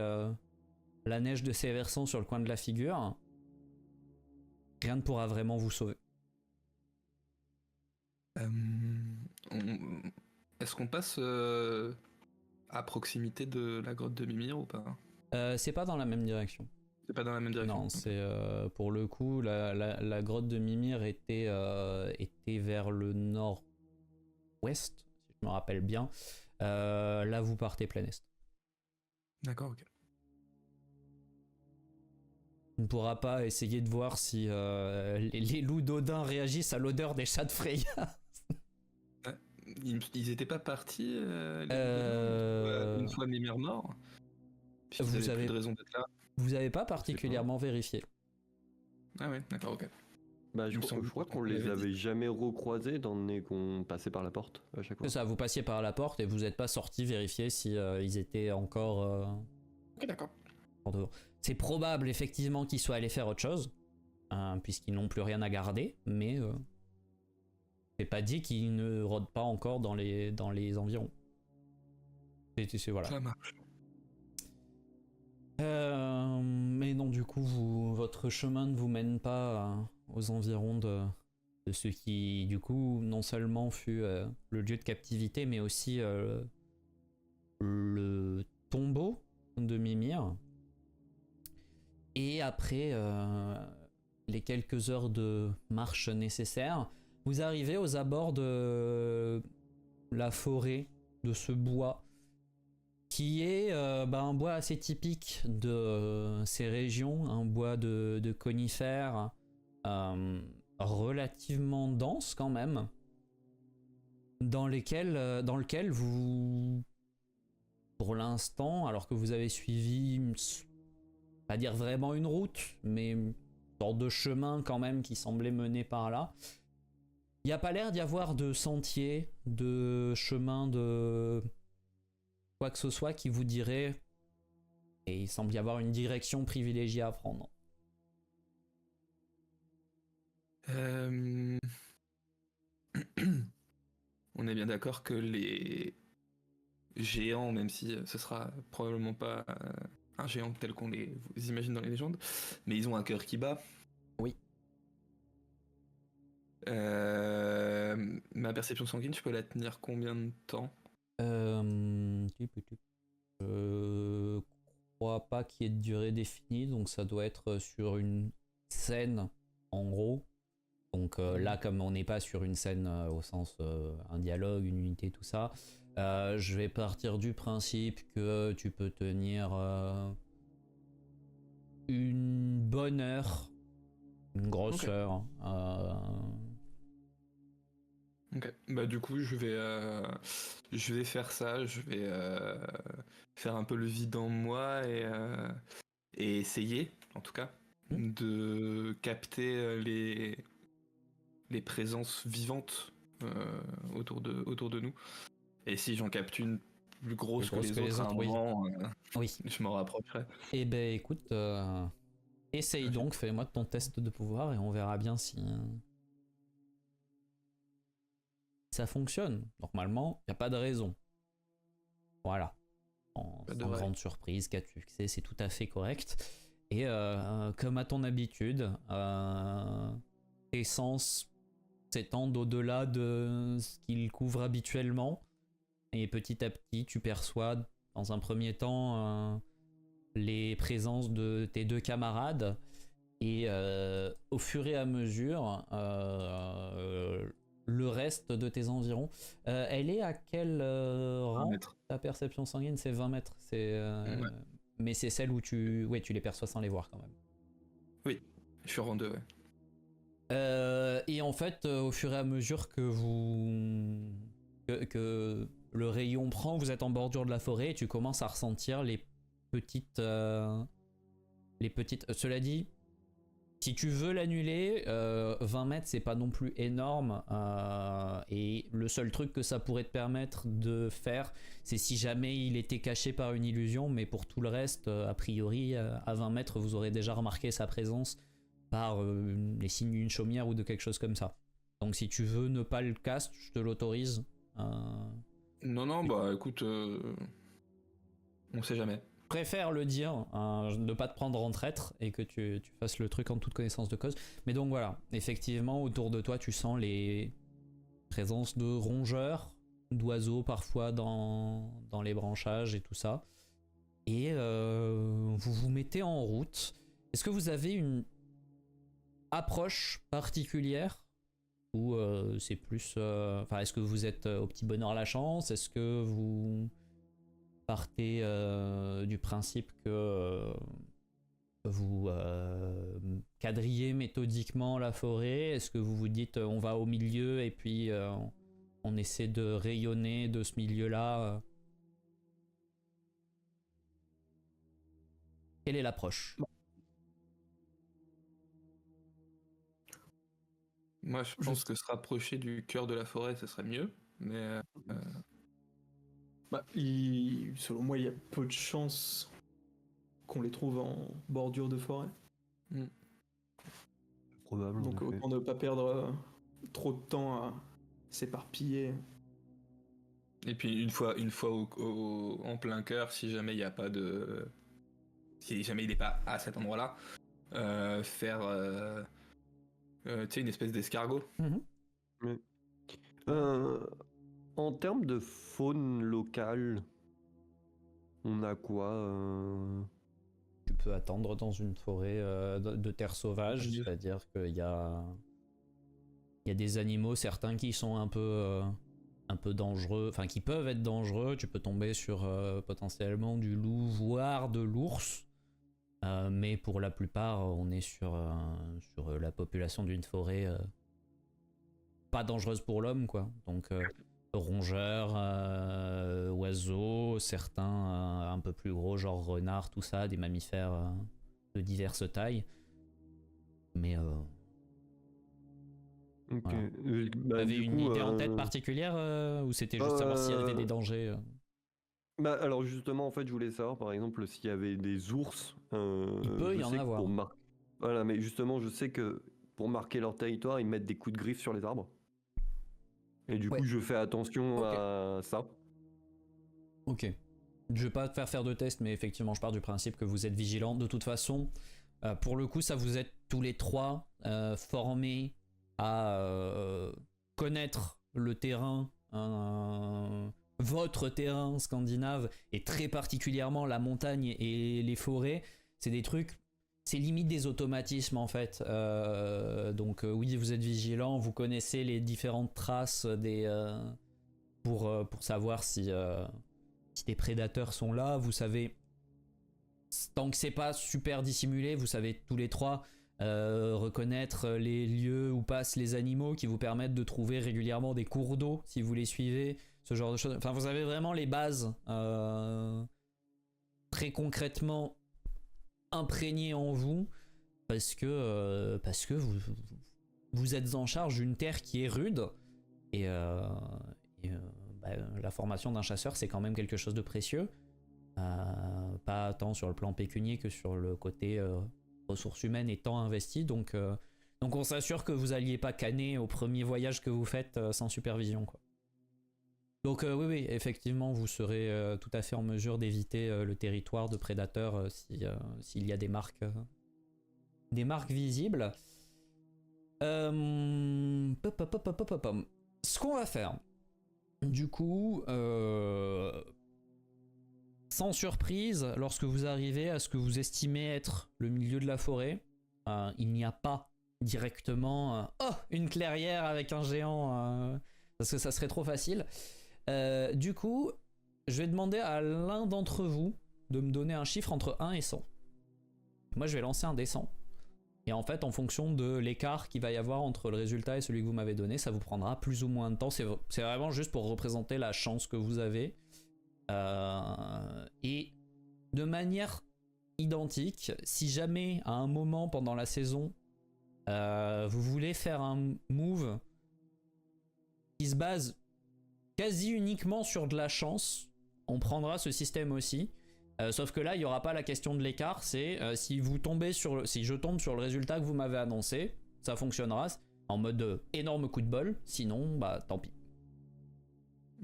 Speaker 1: la neige de ses versants sur le coin de la figure, rien ne pourra vraiment vous sauver.
Speaker 3: Est-ce qu'on passe à proximité de la grotte de Mimir ou pas?
Speaker 1: C'est pas dans la même direction.
Speaker 3: C'est pas dans la même direction.
Speaker 1: Non, c'est pour le coup, la grotte de Mimir était vers le nord-ouest, si je me rappelle bien. Là, vous partez plein est.
Speaker 3: D'accord, ok.
Speaker 1: On ne pourra pas essayer de voir si les loups d'Odin réagissent à l'odeur des chats de Freya.
Speaker 3: Ils étaient pas partis une fois Mimir mort.
Speaker 1: Vous avez
Speaker 3: plus de raison d'être là.
Speaker 1: Vous avez pas particulièrement vérifié.
Speaker 3: Ah ouais, d'accord, ok.
Speaker 5: Bah, je crois qu'on les avait jamais recroisés étant donné qu'on passait par la porte à chaque fois.
Speaker 1: C'est ça, vous passiez par la porte et vous n'êtes pas sorti vérifier si ils étaient encore.
Speaker 3: Ok, d'accord.
Speaker 1: C'est probable effectivement qu'ils soient allés faire autre chose, puisqu'ils n'ont plus rien à garder, mais c'est pas dit qu'ils ne rôdent pas encore dans les environs. Voilà.
Speaker 3: Ça marche.
Speaker 1: Mais non, du coup, votre chemin ne vous mène pas aux environs de ce qui, du coup, non seulement fut le lieu de captivité, mais aussi le tombeau de Mimir. Et après les quelques heures de marche nécessaires, vous arrivez aux abords de la forêt, de ce bois, qui est un bois assez typique de ces régions, un bois de conifères relativement dense quand même, dans lequel vous, pour l'instant, alors que vous avez suivi, pas dire vraiment une route, mais une sorte de chemin quand même qui semblait mener par là, il n'y a pas l'air d'y avoir de sentier, de chemin, de quoi que ce soit qui vous dirait, et il semble y avoir une direction privilégiée à prendre.
Speaker 3: On est bien d'accord que les géants, même si ce sera probablement pas un géant tel qu'on les imagine dans les légendes, mais ils ont un cœur qui bat.
Speaker 1: Oui.
Speaker 3: Ma perception sanguine, je peux la tenir combien de temps?
Speaker 1: Je crois pas qu'il y ait de durée définie, donc ça doit être sur une scène, en gros. Donc là, comme on n'est pas sur une scène au sens un dialogue, une unité, tout ça, je vais partir du principe que tu peux tenir une bonne heure, une grosse heure.
Speaker 3: Ok, bah du coup je vais faire ça, je vais faire un peu le vide en moi et essayer, en tout cas, de capter les présences vivantes autour de nous. Et si j'en capte une plus grosse que les autres à un moment,
Speaker 1: oui.
Speaker 3: Je m'en rapprocherai.
Speaker 1: Eh ben écoute, essaye donc, fais-moi ton test de pouvoir et on verra bien si ça fonctionne. Normalement, il n'y a pas de raison. Voilà. Sans grande surprise, 4 succès, c'est tout à fait correct. Et comme à ton habitude, tes sens s'étendent au-delà de ce qu'ils couvrent habituellement. Et petit à petit, tu perçois, dans un premier temps, les présences de tes 2 camarades. Et au fur et à mesure, le reste de tes environs. Elle est à quel rang? Ta perception sanguine, c'est 20 mètres. Ouais. Mais c'est celle où tu les perçois sans les voir quand même.
Speaker 3: Oui, je suis rang 2, ouais.
Speaker 1: Et en fait, au fur et à mesure que que le rayon prend, vous êtes en bordure de la forêt et tu commences à ressentir les petites... cela dit, si tu veux l'annuler, 20 mètres c'est pas non plus énorme, et le seul truc que ça pourrait te permettre de faire, c'est si jamais il était caché par une illusion, mais pour tout le reste, a priori, à 20 mètres, vous aurez déjà remarqué sa présence par les signes d'une chaumière ou de quelque chose comme ça. Donc si tu veux ne pas le cast, je te l'autorise.
Speaker 3: Non, bah écoute, on sait jamais.
Speaker 1: Préfère le dire, ne pas te prendre en traître et que tu fasses le truc en toute connaissance de cause. Mais donc voilà, effectivement, autour de toi, tu sens les présences de rongeurs, d'oiseaux parfois dans les branchages et tout ça. Et vous vous mettez en route. Est-ce que vous avez une approche particulière ou c'est plus... est-ce que vous êtes au petit bonheur la chance? Est-ce que vous... partez du principe que vous quadrillez méthodiquement la forêt? Est-ce que vous vous dites on va au milieu et puis on essaie de rayonner de ce milieu-là? Quelle est l'approche?
Speaker 3: Moi je pense que se rapprocher du cœur de la forêt ce serait mieux, mais...
Speaker 2: selon moi, il y a peu de chances qu'on les trouve en bordure de forêt.
Speaker 5: Probable.
Speaker 2: Donc autant ne pas perdre trop de temps à s'éparpiller.
Speaker 3: Et puis une fois en plein cœur, si jamais il n'y a pas de... Si jamais il n'est pas à cet endroit-là, faire une espèce d'escargot.
Speaker 5: En termes de faune locale, on a quoi
Speaker 1: Tu peux attendre dans une forêt de terre sauvage, c'est-à-dire qu'il y a des animaux, certains qui sont un peu dangereux, enfin qui peuvent être dangereux. Tu peux tomber sur potentiellement du loup, voire de l'ours. Mais pour la plupart, on est sur la population d'une forêt pas dangereuse pour l'homme, quoi. Donc rongeurs, oiseaux, certains un peu plus gros, genre renards, tout ça, des mammifères de diverses tailles. Mais
Speaker 5: okay.
Speaker 1: Voilà. T'avais une idée en tête particulière ou c'était juste savoir s'il y avait des dangers
Speaker 5: alors justement, en fait, je voulais savoir, par exemple, s'il y avait des ours.
Speaker 1: Il peut y en avoir.
Speaker 5: Voilà, mais justement, je sais que pour marquer leur territoire, ils mettent des coups de griffe sur les arbres. Et du coup, je fais attention à ça. Ok.
Speaker 1: Je vais pas te faire de test, mais effectivement, je pars du principe que vous êtes vigilant. De toute façon, pour le coup, ça vous êtes tous les trois formés à connaître le terrain, votre terrain scandinave, et très particulièrement la montagne et les forêts. C'est des trucs... c'est limite des automatismes en fait. Donc oui, vous êtes vigilant, vous connaissez les différentes traces pour savoir si des prédateurs sont là. Vous savez, tant que c'est pas super dissimulé, vous savez tous les trois reconnaître les lieux où passent les animaux qui vous permettent de trouver régulièrement des cours d'eau si vous les suivez, ce genre de choses. Enfin, vous avez vraiment les bases très concrètement imprégnées en vous parce que vous êtes en charge d'une terre qui est rude et la formation d'un chasseur, c'est quand même quelque chose de précieux. Pas tant sur le plan pécunier que sur le côté ressources humaines et temps investi, donc on s'assure que vous alliez pas canner au premier voyage que vous faites sans supervision, quoi. Donc oui, effectivement, vous serez tout à fait en mesure d'éviter le territoire de prédateurs s'il y a des marques visibles. Ce qu'on va faire, du coup, sans surprise, lorsque vous arrivez à ce que vous estimez être le milieu de la forêt, il n'y a pas directement une clairière avec un géant, parce que ça serait trop facile. Du coup, je vais demander à l'un d'entre vous de me donner un chiffre entre 1 et 100. Moi, je vais lancer un dé 100. Et en fait, en fonction de l'écart qu'il va y avoir entre le résultat et celui que vous m'avez donné, ça vous prendra plus ou moins de temps. C'est vraiment juste pour représenter la chance que vous avez. Et de manière identique, si jamais à un moment pendant la saison vous voulez faire un move qui se base quasi uniquement sur de la chance, on prendra ce système aussi, sauf que là il n'y aura pas la question de l'écart. C'est si je tombe sur le résultat que vous m'avez annoncé, ça fonctionnera en mode énorme coup de bol, sinon bah tant pis.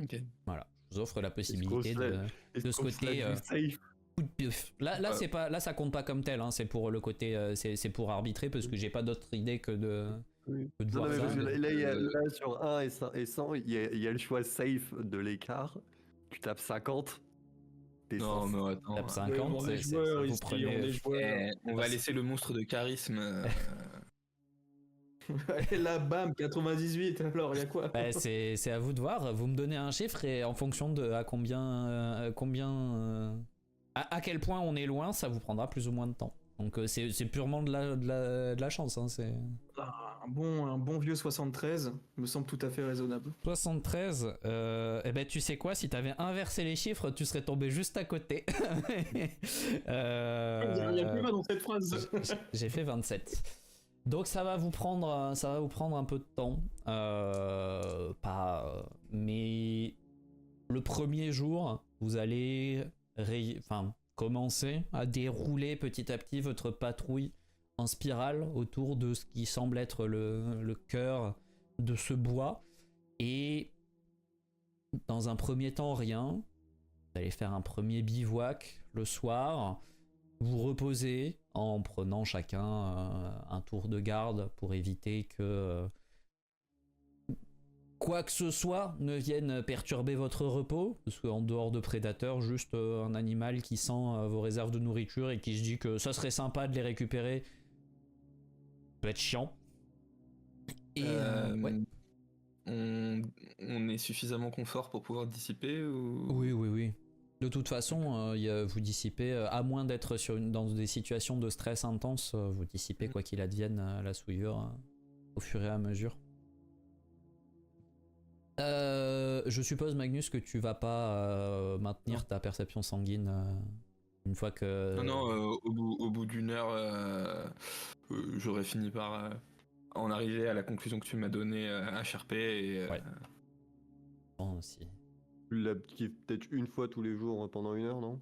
Speaker 3: Ok.
Speaker 1: Voilà, je vous offre la possibilité de ce côté coup de pif. Là c'est pas, là ça compte pas comme tel, hein, c'est pour le côté c'est pour arbitrer parce que j'ai pas d'autre idée que de voir ça.
Speaker 5: Là, sur 1 et 100, il y a le choix safe de l'écart. Tu tapes 50.
Speaker 3: Non, mais attends.
Speaker 1: Tape 50,
Speaker 2: on est joueurs
Speaker 1: vous
Speaker 2: ici,
Speaker 1: prenez.
Speaker 3: On va laisser le monstre de charisme.
Speaker 2: Et là, bam, 98, alors il y a quoi?
Speaker 1: Bah, c'est à vous de voir. Vous me donnez un chiffre et en fonction de à quel point on est loin, ça vous prendra plus ou moins de temps. Donc c'est purement de la chance. Hein, c'est...
Speaker 2: Un bon vieux 73 me semble tout à fait raisonnable.
Speaker 1: 73, eh ben tu sais quoi, si t'avais inversé les chiffres, tu serais tombé juste à côté.
Speaker 2: Il y a plus mal dans cette phrase.
Speaker 1: J'ai fait 27. Donc ça va vous prendre un peu de temps. Mais le premier jour, vous allez commencer à dérouler petit à petit votre patrouille en spirale autour de ce qui semble être le cœur de ce bois. Et dans un premier temps, rien. Vous allez faire un premier bivouac le soir. Vous reposez en prenant chacun un tour de garde pour éviter que quoi que ce soit ne vienne perturber votre repos, parce qu'en dehors de prédateurs, juste un animal qui sent vos réserves de nourriture et qui se dit que ça serait sympa de les récupérer peut être chiant. Et ouais.
Speaker 3: On est suffisamment confort pour pouvoir dissiper ou...
Speaker 1: Oui. De toute façon, vous dissipez, à moins d'être dans des situations de stress intense, vous dissipez quoi qu'il advienne la souillure au fur et à mesure. Je suppose, Magnus, que tu vas pas maintenir ta perception sanguine une fois que...
Speaker 3: Non, au bout d'une heure, j'aurais fini par en arriver à la conclusion que tu m'as donnée à Sharpay et...
Speaker 1: Ouais. Bon, aussi.
Speaker 5: Tu l'as peut-être une fois tous les jours pendant 1 heure, non?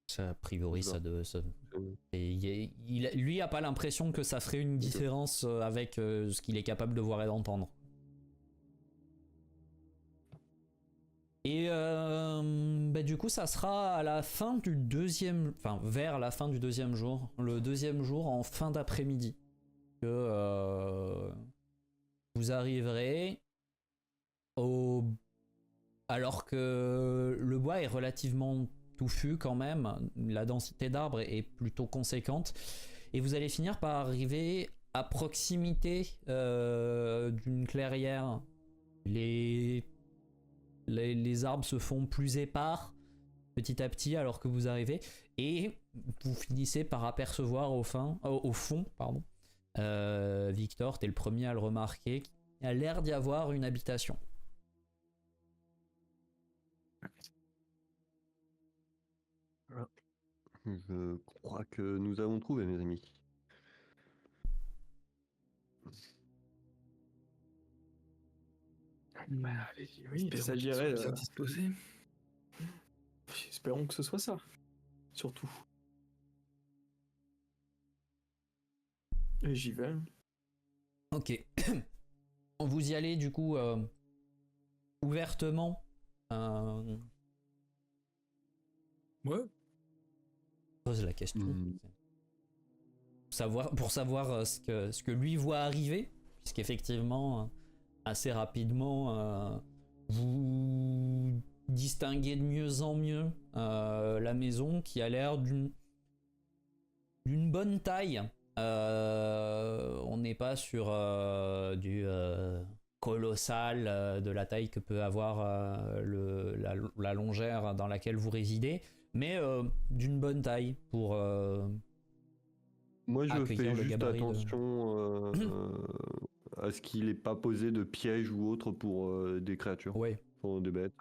Speaker 1: Ça, a priori, ça doit... Et lui a pas l'impression que ça ferait une différence avec ce qu'il est capable de voir et d'entendre. Et du coup, ça sera à la fin du vers la fin du deuxième jour, le deuxième jour en fin d'après-midi, que vous arriverez alors que le bois est relativement touffu quand même, la densité d'arbres est plutôt conséquente, et vous allez finir par arriver à proximité d'une clairière. Les arbres se font plus épars petit à petit alors que vous arrivez, et vous finissez par apercevoir au fond, Victor, t'es le premier à le remarquer, il a l'air d'y avoir une habitation.
Speaker 5: Je crois que nous avons trouvé, mes amis.
Speaker 2: Oui, il
Speaker 3: Espérons
Speaker 2: s'agirait.
Speaker 3: qu'ils sont bien disposés.
Speaker 2: Espérons que ce soit ça. Surtout. Et j'y vais.
Speaker 1: Ok. Vous y allez du coup ouvertement.
Speaker 3: Ouais.
Speaker 1: Pose la question. Pour savoir ce que lui voit arriver, puisqu'effectivement, assez rapidement, vous distinguez de mieux en mieux la maison qui a l'air d'une bonne taille. On n'est pas sur du colossal, de la taille que peut avoir la longère dans laquelle vous résidez, mais d'une bonne taille pour
Speaker 5: moi je fais juste
Speaker 1: de...
Speaker 5: attention à ce qu'il n'ait pas posé de piège ou autre pour des créatures, pour des bêtes.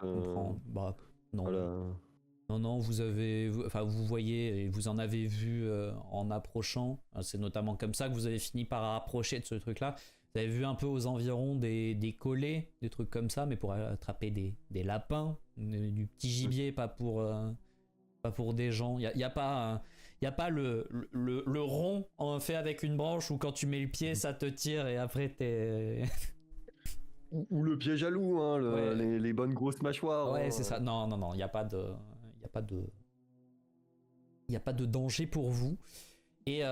Speaker 1: Bah, non.
Speaker 5: Voilà.
Speaker 1: Non, vous voyez et vous en avez vu en approchant. C'est notamment comme ça que vous avez fini par approcher de ce truc-là. Vous avez vu un peu aux environs des collets, des trucs comme ça, mais pour attraper des lapins, du petit gibier, pas pour des gens. Il y a pas le rond fait avec une branche où quand tu mets le pied, ça te tire et après t'es...
Speaker 5: ou le piège à loup, hein, les bonnes grosses mâchoires.
Speaker 1: Ouais, c'est ça. Non, il n'y a pas de... Il n'y a pas de danger pour vous. Et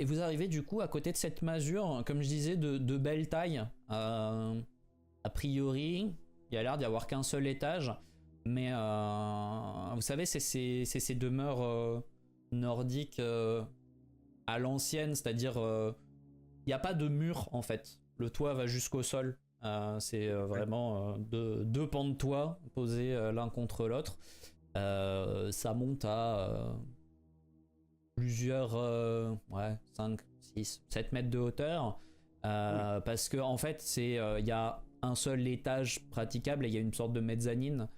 Speaker 1: vous arrivez du coup à côté de cette masure, comme je disais, de belle taille. A priori, il y a l'air d'y avoir qu'un seul étage. Mais vous savez, c'est ces demeures nordiques à l'ancienne, c'est-à-dire il n'y a pas de mur en fait. Le toit va jusqu'au sol. C'est vraiment deux pans de toit posés l'un contre l'autre. Ça monte à plusieurs 5, 6, 7 mètres de hauteur. Parce que en fait, il y a un seul étage praticable et il y a une sorte de mezzanine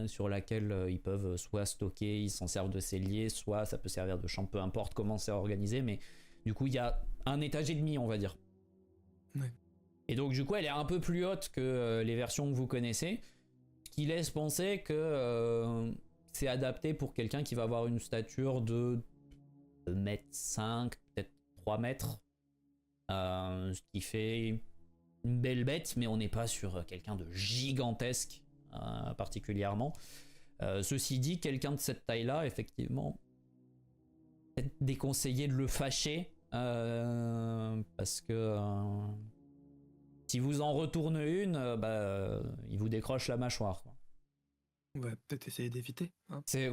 Speaker 1: sur laquelle ils peuvent soit stocker, ils s'en servent de cellier, soit ça peut servir de chambre, peu importe comment c'est organisé, mais du coup il y a un étage et demi, on va dire.
Speaker 3: Ouais.
Speaker 1: Et donc du coup elle est un peu plus haute que les versions que vous connaissez, ce qui laisse penser que c'est adapté pour quelqu'un qui va avoir une stature de 2,5 m, peut-être 3 mètres, ce qui fait une belle bête, mais on n'est pas sur quelqu'un de gigantesque particulièrement. Ceci dit, quelqu'un de cette taille-là, effectivement, peut-être déconseillé de le fâcher, parce que si vous en retourne une, il vous décroche la mâchoire, quoi.
Speaker 3: On va peut-être essayer d'éviter. Hein.
Speaker 1: C'est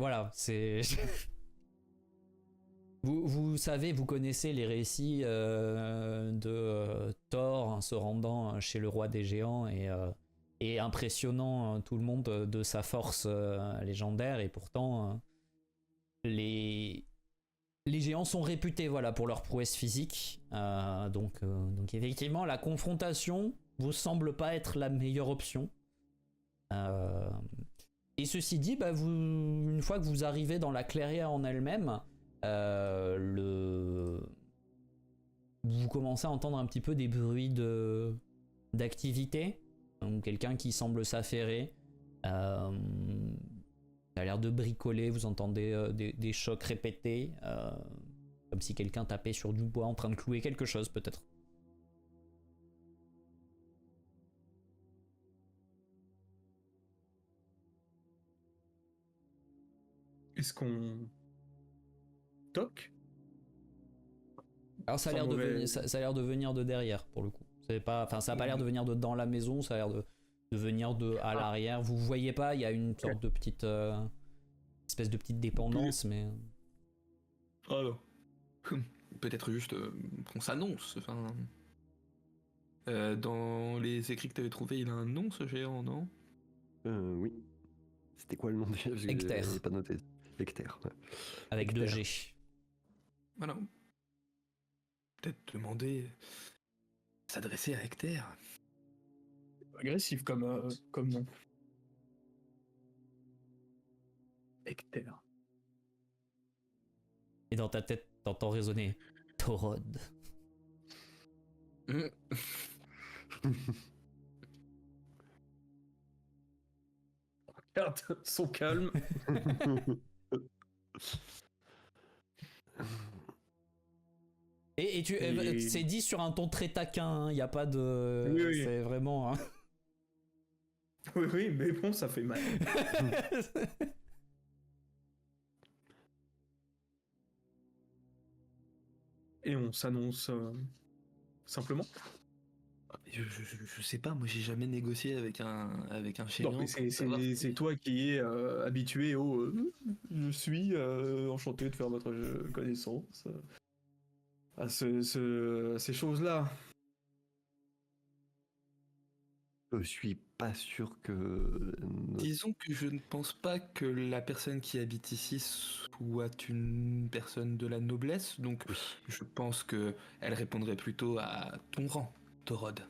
Speaker 1: vous savez, vous connaissez les récits de Thor se rendant chez le roi des géants et impressionnant tout le monde de sa force légendaire, et pourtant les géants sont réputés pour leur prouesse physique, donc effectivement la confrontation vous semble pas être la meilleure option, et ceci dit, une fois que vous arrivez dans la clairière en elle-même, vous commencez à entendre un petit peu des bruits d'activité. Donc quelqu'un qui semble s'affairer, a l'air de bricoler, vous entendez des chocs répétés, comme si quelqu'un tapait sur du bois en train de clouer quelque chose peut-être.
Speaker 2: Est-ce qu'on toque?
Speaker 1: Alors ça a l'air de venir de derrière pour le coup. Ça a pas l'air de venir de dans la maison, ça a l'air de venir à l'arrière. Vous voyez pas, il y a une sorte de petite espèce de petite dépendance, mais
Speaker 2: Alors,
Speaker 3: peut-être juste qu'on s'annonce. Enfin, dans les écrits que tu avais trouvés, il a un nom, ce géant, non?
Speaker 5: Oui. C'était quoi le nom déjà?
Speaker 1: Hector.
Speaker 5: J'ai pas noté. Hector. Ouais.
Speaker 1: Avec
Speaker 5: Hector.
Speaker 1: 2G.
Speaker 3: Voilà. Peut-être demander... s'adresser à Hector.
Speaker 2: Agressif comme nom. Hector.
Speaker 1: Et dans ta tête, t'entends résonner Torod.
Speaker 2: Regarde son calme.
Speaker 1: Et c'est dit sur un ton très taquin, il n'y a pas de...
Speaker 2: Oui.
Speaker 1: C'est vraiment... Hein.
Speaker 2: Oui, mais bon, ça fait mal. Et on s'annonce simplement.
Speaker 3: Je sais pas, moi j'ai jamais négocié avec un géant.
Speaker 2: Non, mais c'est toi qui es habitué au je suis enchanté de faire votre connaissance. À ces choses-là.
Speaker 5: Je suis pas sûr que...
Speaker 3: Disons que je ne pense pas que la personne qui habite ici soit une personne de la noblesse, donc je pense que elle répondrait plutôt à ton rang, Torod.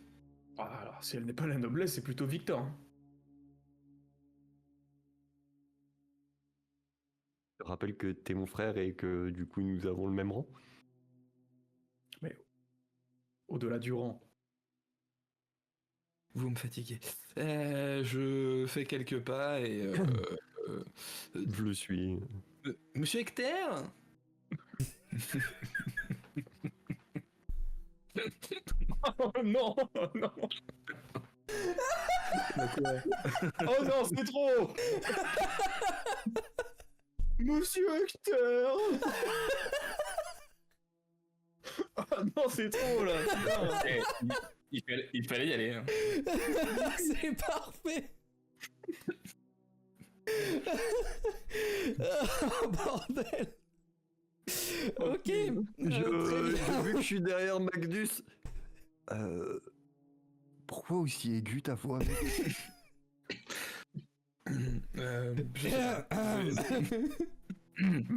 Speaker 2: Ah, alors, si elle n'est pas la noblesse, c'est plutôt Victor. Hein.
Speaker 5: Je rappelle que t'es mon frère et que du coup nous avons le même rang.
Speaker 2: Mais au-delà du rang.
Speaker 3: Vous me fatiguez. Je fais quelques pas et...
Speaker 5: Je le suis.
Speaker 3: Monsieur Hector.
Speaker 2: Oh non, non. Oh non, c'est trop. Monsieur Hector. Oh non, c'est trop là.
Speaker 3: Il fallait y aller. Hein.
Speaker 1: C'est parfait. Oh, bordel. Ok. Très bien.
Speaker 5: Vu que je suis derrière Magnus, pourquoi aussi aiguë ta voix, mec?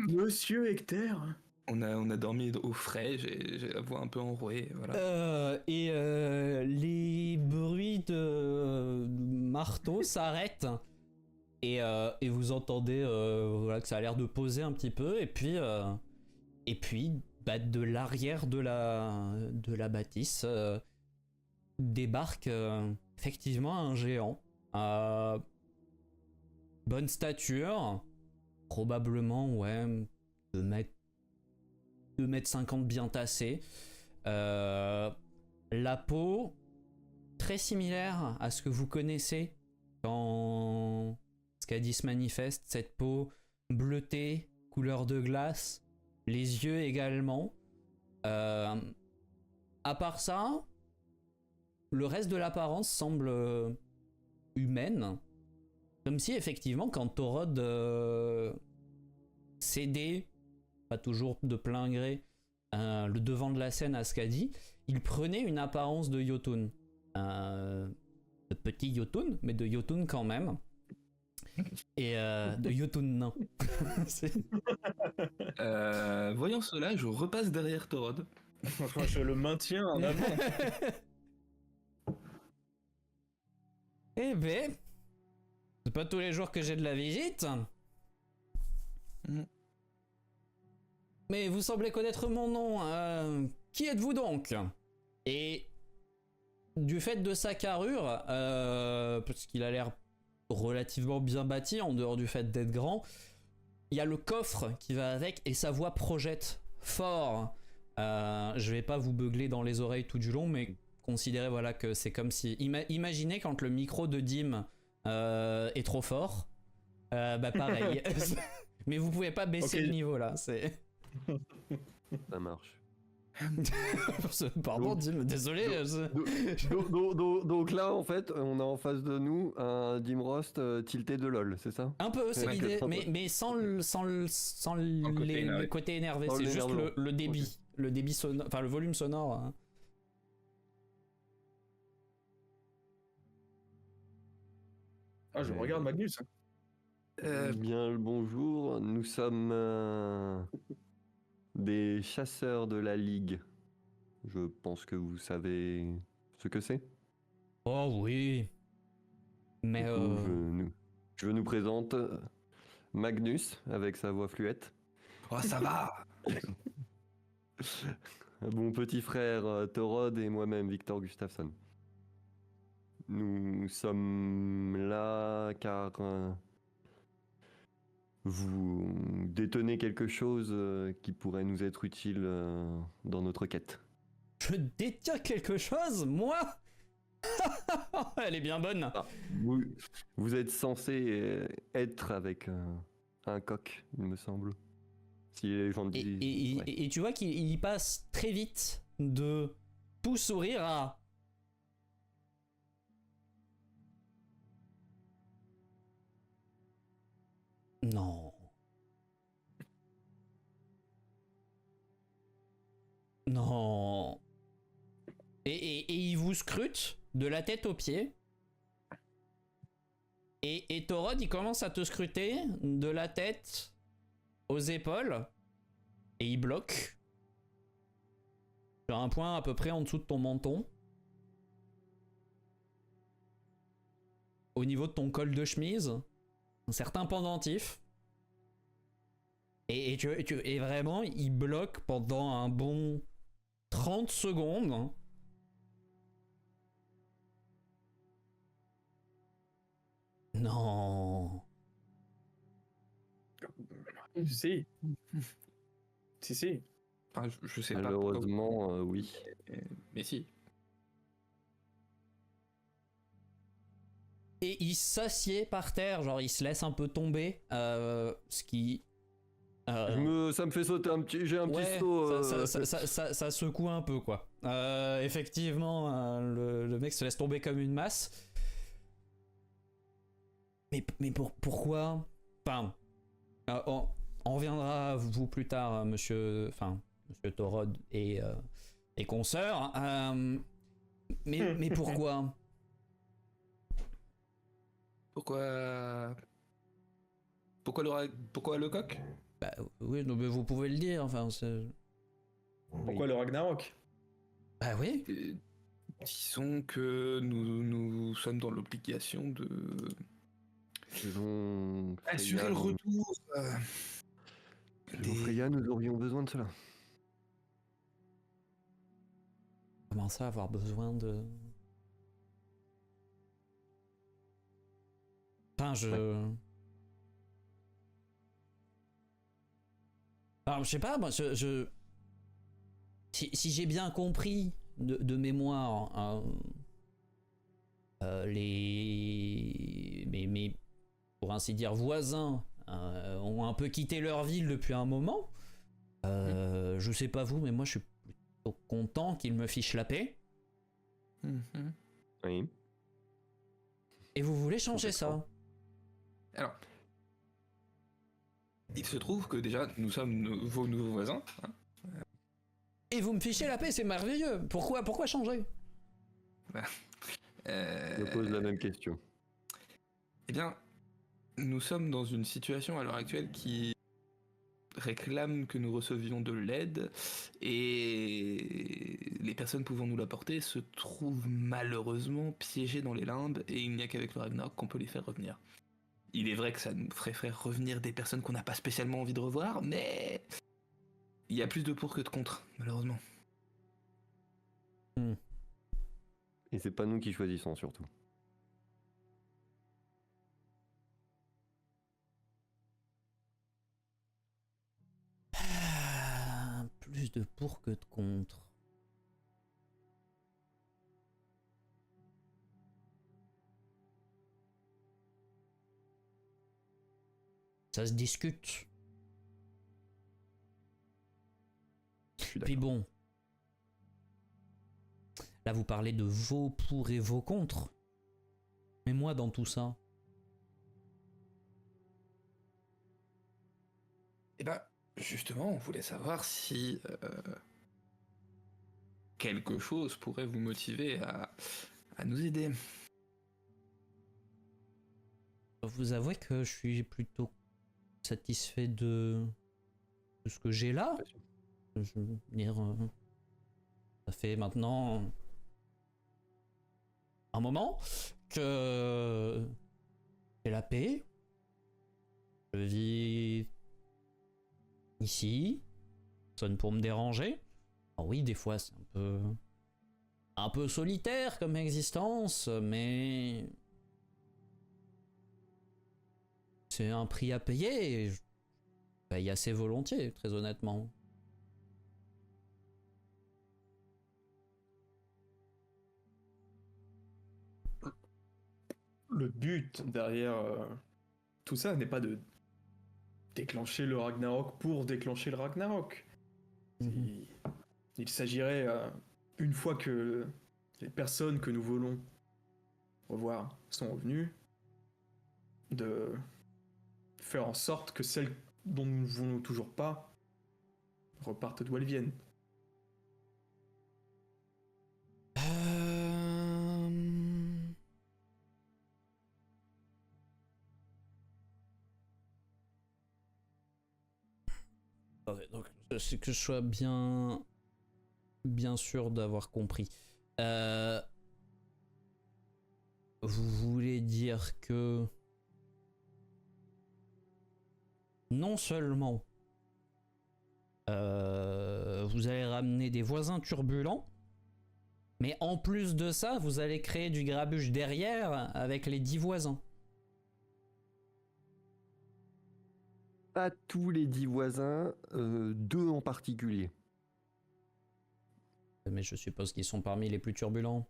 Speaker 2: Monsieur Hector.
Speaker 3: On a dormi au frais, j'ai la voix un peu enrouée, voilà.
Speaker 1: Les bruits de marteau s'arrêtent et vous entendez voilà, que ça a l'air de poser un petit peu et puis de l'arrière de la bâtisse débarque effectivement un géant à bonne stature, probablement ouais 2m50 bien tassé. La peau très similaire à ce que vous connaissez quand Skadi se manifeste, cette peau bleutée, couleur de glace, les yeux également. À part ça, le reste de l'apparence semble humaine. Comme si effectivement quand Torod cédait, pas toujours de plein gré, le devant de la scène à Skadi, il prenait une apparence de Jotun. De petit Jotun, mais de Jotun quand même. Et de Jotun nain.
Speaker 3: Voyant cela, je repasse derrière Torod.
Speaker 2: Enfin, je le maintiens en avant.
Speaker 1: Eh ben, c'est pas tous les jours que j'ai de la visite. Mais vous semblez connaître mon nom. Qui êtes-vous donc? Et du fait de sa carrure, parce qu'il a l'air relativement bien bâti en dehors du fait d'être grand, il y a le coffre qui va avec et sa voix projette fort. Je vais pas vous beugler dans les oreilles tout du long, mais considérez voilà que c'est comme si... Imaginez quand le micro de Dim est trop fort. Bah pareil. Mais vous pouvez pas baisser le niveau là. C'est...
Speaker 5: Ça marche.
Speaker 1: Pardon, Dim, désolé.
Speaker 5: Donc là, en fait, on a en face de nous un Dim Rost tilté de LoL, c'est ça?
Speaker 1: Un peu, c'est
Speaker 3: Ouais.
Speaker 1: l'idée, mais sans
Speaker 3: le côté énervé.
Speaker 1: les côtés énervés,
Speaker 5: Sans
Speaker 1: c'est juste
Speaker 5: l'énervement.
Speaker 1: le débit. Le débit sonore, enfin le volume sonore. Hein.
Speaker 2: Ah, je regarde Magnus.
Speaker 5: Bien le bonjour, nous sommes des chasseurs de la Ligue. Je pense que vous savez ce que c'est.
Speaker 1: Oh oui. Mais
Speaker 5: Du coup, je nous présente Magnus avec sa voix fluette.
Speaker 3: Oh, ça va.
Speaker 5: Mon petit frère Thorod et moi-même Victor Gustafsson. Nous sommes là car vous détenez quelque chose qui pourrait nous être utile dans notre quête.
Speaker 1: je détiens quelque chose, moi. Elle est bien bonne.
Speaker 5: Vous êtes censé être avec un coq, il me semble. Si les gens disent. Ouais.
Speaker 1: Et tu vois qu'il il passe très vite de tout sourire à. Non. Non. Et il vous scrute de la tête aux pieds. Et Thorod, il commence à te scruter de la tête aux épaules. Et il bloque. Sur un point à peu près en dessous de ton menton. Au niveau de ton col de chemise. Un certain pendentif. Et vraiment, il bloque pendant un bon 30 secondes. Non.
Speaker 2: Si. Si.
Speaker 3: Enfin, je sais pas. pourquoi vous-
Speaker 5: Malheureusement, oui.
Speaker 3: Mais si.
Speaker 1: Et il s'assied par terre, genre il se laisse un peu tomber. Ce qui.
Speaker 5: Ça me fait sauter un petit. J'ai un
Speaker 1: Ouais,
Speaker 5: petit saut.
Speaker 1: ça secoue un peu quoi. Effectivement, le mec se laisse tomber comme une masse. Mais pourquoi? Enfin, on reviendra à vous plus tard, monsieur Thorod et consoeurs. Mais pourquoi?
Speaker 3: Pourquoi le coq?
Speaker 1: Bah oui, non, mais vous pouvez le dire. Enfin,
Speaker 2: Pourquoi le Ragnarok?
Speaker 1: bah oui.
Speaker 3: Disons que nous sommes dans l'obligation de
Speaker 5: Selon
Speaker 3: assurer
Speaker 5: Freya,
Speaker 3: le retour.
Speaker 5: selon Freya, nous aurions besoin de cela.
Speaker 1: Comment ça, avoir besoin de. Enfin, Alors, je sais pas, moi, si j'ai bien compris de mémoire, mes, pour ainsi dire, voisins ont un peu quitté leur ville depuis un moment. Je sais pas vous, mais moi, je suis plutôt content qu'ils me fichent la paix.
Speaker 3: Mhm.
Speaker 5: Oui.
Speaker 1: Et vous voulez changer ça?
Speaker 3: Alors, il se trouve que déjà nous sommes vos nouveaux voisins. Hein.
Speaker 1: Et vous me fichez la paix, c'est merveilleux. Pourquoi changer?
Speaker 5: Je pose la même question.
Speaker 3: Eh bien, nous sommes dans une situation à l'heure actuelle qui réclame que nous recevions de l'aide et les personnes pouvant nous l'apporter se trouvent malheureusement piégées dans les limbes et il n'y a qu'avec le Ragnarok qu'on peut les faire revenir. Il est vrai que ça nous ferait faire revenir des personnes qu'on n'a pas spécialement envie de revoir, mais il y a plus de pour que de contre, malheureusement.
Speaker 5: Et c'est pas nous qui choisissons surtout.
Speaker 1: Plus de pour que de contre. Ça se discute.
Speaker 5: Je suis
Speaker 1: Puis
Speaker 5: d'accord.
Speaker 1: bon, Là, vous parlez de vos pour et vos contre. Mais moi, dans tout ça,
Speaker 3: Eh ben, justement, on voulait savoir si quelque chose pourrait vous motiver à nous aider.
Speaker 1: vous avouez que je suis plutôt satisfait de ce que j'ai là. Je veux dire, ça fait maintenant un moment que j'ai la paix. Je vis ici, personne pour me déranger. Alors oui, des fois c'est un peu solitaire comme existence, mais c'est un prix à payer et je paye assez volontiers, très honnêtement.
Speaker 2: Le but derrière tout ça n'est pas de déclencher le Ragnarok pour déclencher le Ragnarok. Il s'agirait, une fois que les personnes que nous voulons revoir sont revenues, de faire en sorte que celles dont nous ne voulons toujours pas repartent d'où elles viennent.
Speaker 1: Attendez, donc c'est que je sois bien sûr d'avoir compris. Vous voulez dire que non seulement vous allez ramener des voisins turbulents, mais en plus de ça, vous allez créer du grabuge derrière avec les 10 voisins.
Speaker 5: Pas tous les 10 voisins, 2 en particulier.
Speaker 1: Mais je suppose qu'ils sont parmi les plus turbulents.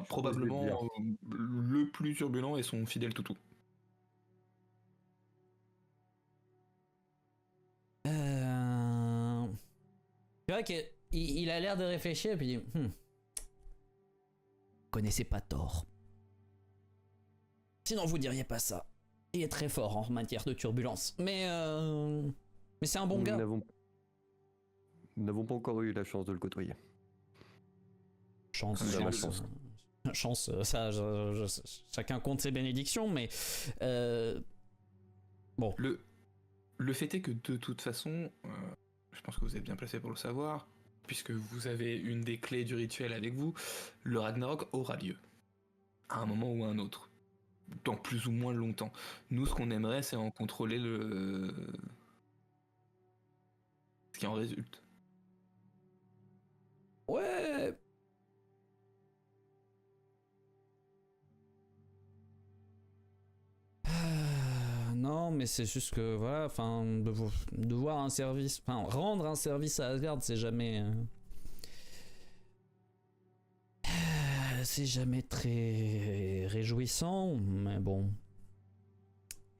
Speaker 3: Probablement le plus turbulent et son fidèle toutou.
Speaker 1: C'est vrai qu'il a l'air de réfléchir et puis il dit Vous connaissez pas tort. Sinon vous diriez pas ça. Il est très fort en matière de turbulence. Mais c'est un bon gars.
Speaker 5: Nous n'avons pas encore eu la chance de le côtoyer.
Speaker 1: Chance,
Speaker 5: Ah,
Speaker 1: chance, ça, chacun compte ses bénédictions, mais bon.
Speaker 3: Le fait est que de toute façon, je pense que vous êtes bien placé pour le savoir, puisque vous avez une des clés du rituel avec vous, le Ragnarok aura lieu. À un moment ou à un autre. Dans plus ou moins longtemps. Nous, ce qu'on aimerait, c'est en contrôler ce qui en résulte.
Speaker 1: Ouais. Non, mais c'est juste que voilà, enfin, de voir un service, enfin, rendre un service à Asgard, c'est jamais très réjouissant, mais bon,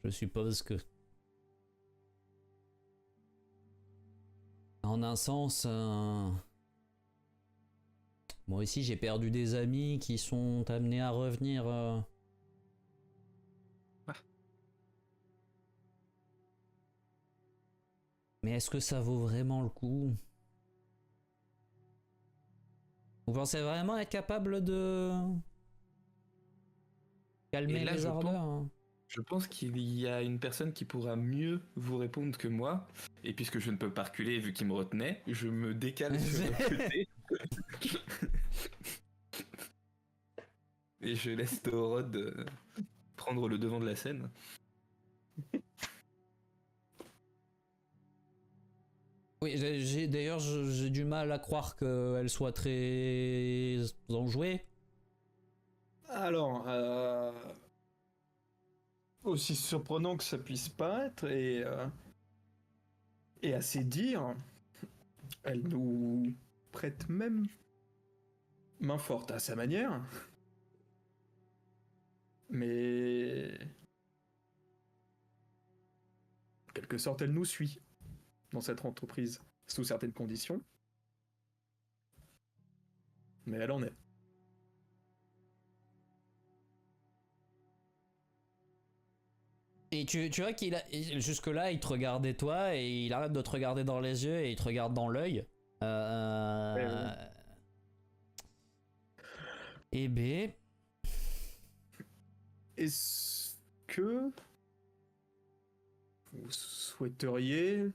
Speaker 1: je suppose que en un sens, moi aussi j'ai perdu des amis qui sont amenés à revenir. Mais est-ce que ça vaut vraiment le coup? Vous pensez vraiment être capable de calmer
Speaker 3: là,
Speaker 1: les ardeurs?
Speaker 3: Je pense qu'il y a une personne qui pourra mieux vous répondre que moi. Et puisque je ne peux pas reculer vu qu'il me retenait, je me décale sur le côté. Et je laisse Thorod prendre le devant de la scène.
Speaker 1: Oui, d'ailleurs, j'ai du mal à croire qu'elle soit très enjouée.
Speaker 2: Alors, aussi surprenant que ça puisse paraître, et à ses dires, elle nous prête même main forte à sa manière. Mais en quelque sorte, elle nous suit dans cette entreprise, sous certaines conditions. mais elle en est.
Speaker 1: Et tu vois jusque-là, il te regardait toi et il arrête de te regarder dans les yeux et il te regarde dans l'œil. Et B.
Speaker 2: Est-ce que vous souhaiteriez,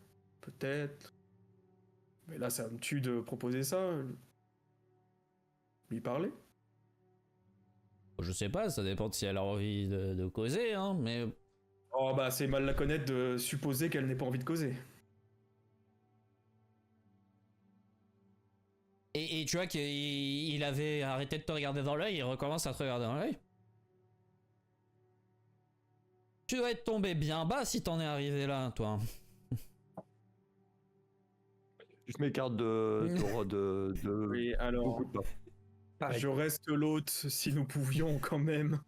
Speaker 2: peut-être, mais là ça me tue de proposer ça, lui parler?
Speaker 1: Je sais pas, ça dépend de si elle a envie de causer, hein, mais...
Speaker 2: Oh bah c'est mal la connaître de supposer qu'elle n'ait pas envie de causer.
Speaker 1: Et tu vois qu'il avait arrêté de te regarder dans l'œil, il recommence à te regarder dans l'œil. Tu dois être tombé bien bas si t'en es arrivé là, toi.
Speaker 5: Je m'écarte de
Speaker 2: Oui, alors,
Speaker 5: beaucoup de pas.
Speaker 2: je reste l'hôte si nous pouvions quand même.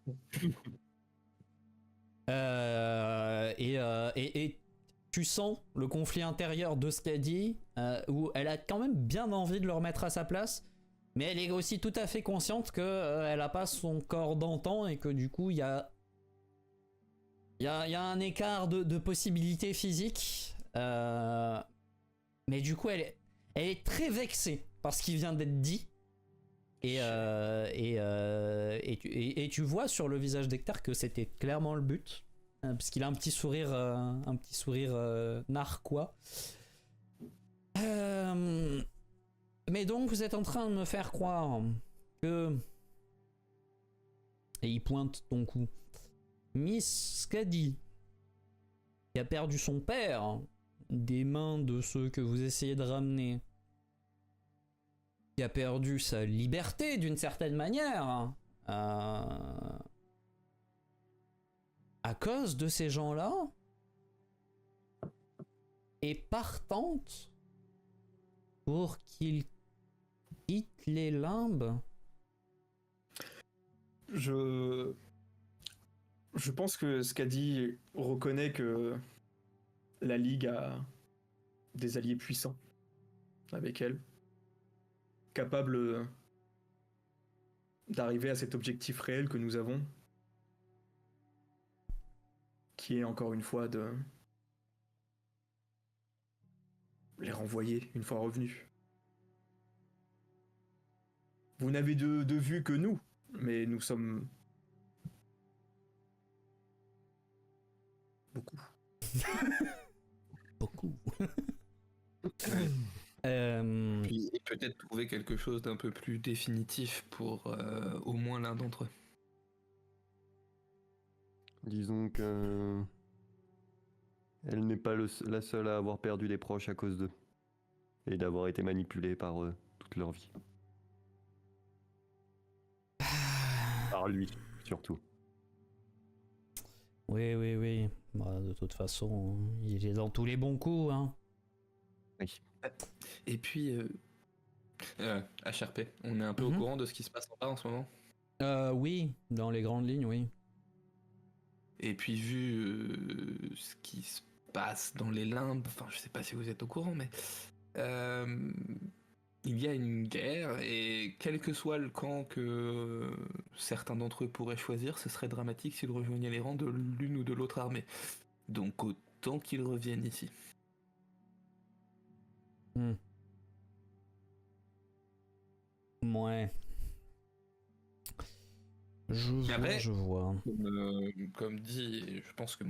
Speaker 1: Et tu sens le conflit intérieur de Skadi, où elle a quand même bien envie de le remettre à sa place, mais elle est aussi tout à fait consciente que elle a pas son corps d'antan et que du coup il y a un écart de possibilités physiques, mais du coup elle est très vexée par ce qui vient d'être dit. Et tu vois sur le visage d'Hector que c'était clairement le but, parce qu'il a un petit sourire narquois. Mais donc vous êtes en train de me faire croire que, et il pointe ton cou, Miss Skadi, qui a perdu son père des mains de ceux que vous essayez de ramener, qui a perdu sa liberté d'une certaine manière, à cause de ces gens-là, est partante pour qu'ils quittent les limbes.
Speaker 2: Je pense que Skadi reconnaît que la Ligue a des alliés puissants avec elle, capables d'arriver à cet objectif réel que nous avons, qui est encore une fois de les renvoyer une fois revenus. Vous n'avez de vue que nous, mais nous sommes beaucoup.
Speaker 1: Beaucoup.
Speaker 3: Puis et peut-être trouver quelque chose d'un peu plus définitif pour au moins l'un d'entre eux.
Speaker 5: Disons que elle n'est pas la seule à avoir perdu des proches à cause d'eux et d'avoir été manipulée par eux toute leur vie. Par lui, surtout.
Speaker 1: Oui. Bah, de toute façon, il est dans tous les bons coups, hein.
Speaker 5: Oui.
Speaker 3: Et puis, HRP, on est un peu au courant de ce qui se passe en bas en ce moment.
Speaker 1: Oui, dans les grandes lignes, oui.
Speaker 3: Et puis vu ce qui se passe dans les limbes, enfin je sais pas si vous êtes au courant, mais il y a une guerre et quel que soit le camp que certains d'entre eux pourraient choisir, ce serait dramatique s'ils rejoignaient les rangs de l'une ou de l'autre armée. Donc autant qu'ils reviennent ici.
Speaker 1: Ouais. Je vois.
Speaker 3: Comme dit, je pense que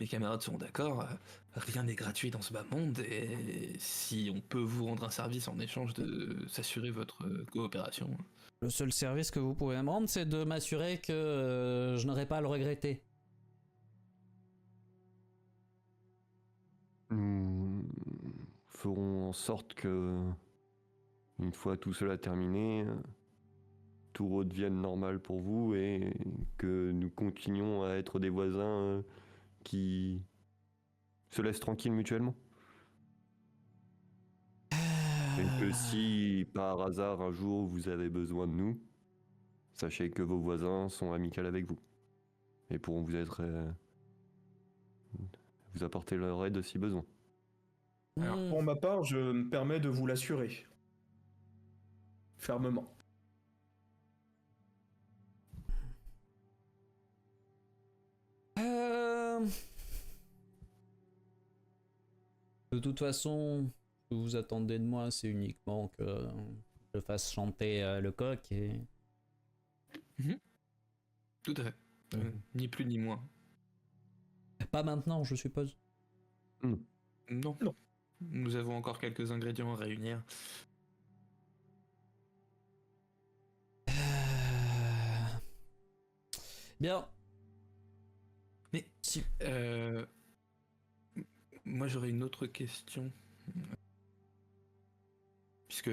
Speaker 3: mes camarades seront d'accord, rien n'est gratuit dans ce bas monde et si on peut vous rendre un service en échange de s'assurer votre coopération.
Speaker 1: Le seul service que vous pouvez me rendre, c'est de m'assurer que je n'aurai pas à le regretter.
Speaker 5: Nous ferons en sorte que, une fois tout cela terminé, tout redevienne normal pour vous et que nous continuions à être des voisins qui se laissent tranquilles mutuellement. Et que si par hasard un jour vous avez besoin de nous, sachez que vos voisins sont amicaux avec vous et pourront vous apporter leur aide si besoin.
Speaker 2: Alors, pour ma part, je me permets de vous l'assurer. fermement.
Speaker 1: De toute façon, ce que vous attendez de moi, c'est uniquement que je fasse chanter le coq et...
Speaker 3: Tout à fait. Ni plus ni moins.
Speaker 1: Pas maintenant, je suppose.
Speaker 3: Non.
Speaker 2: Non.
Speaker 3: Nous avons encore quelques ingrédients à réunir.
Speaker 1: Bien.
Speaker 3: Mais
Speaker 1: si...
Speaker 3: moi j'aurais une autre question. Puisque,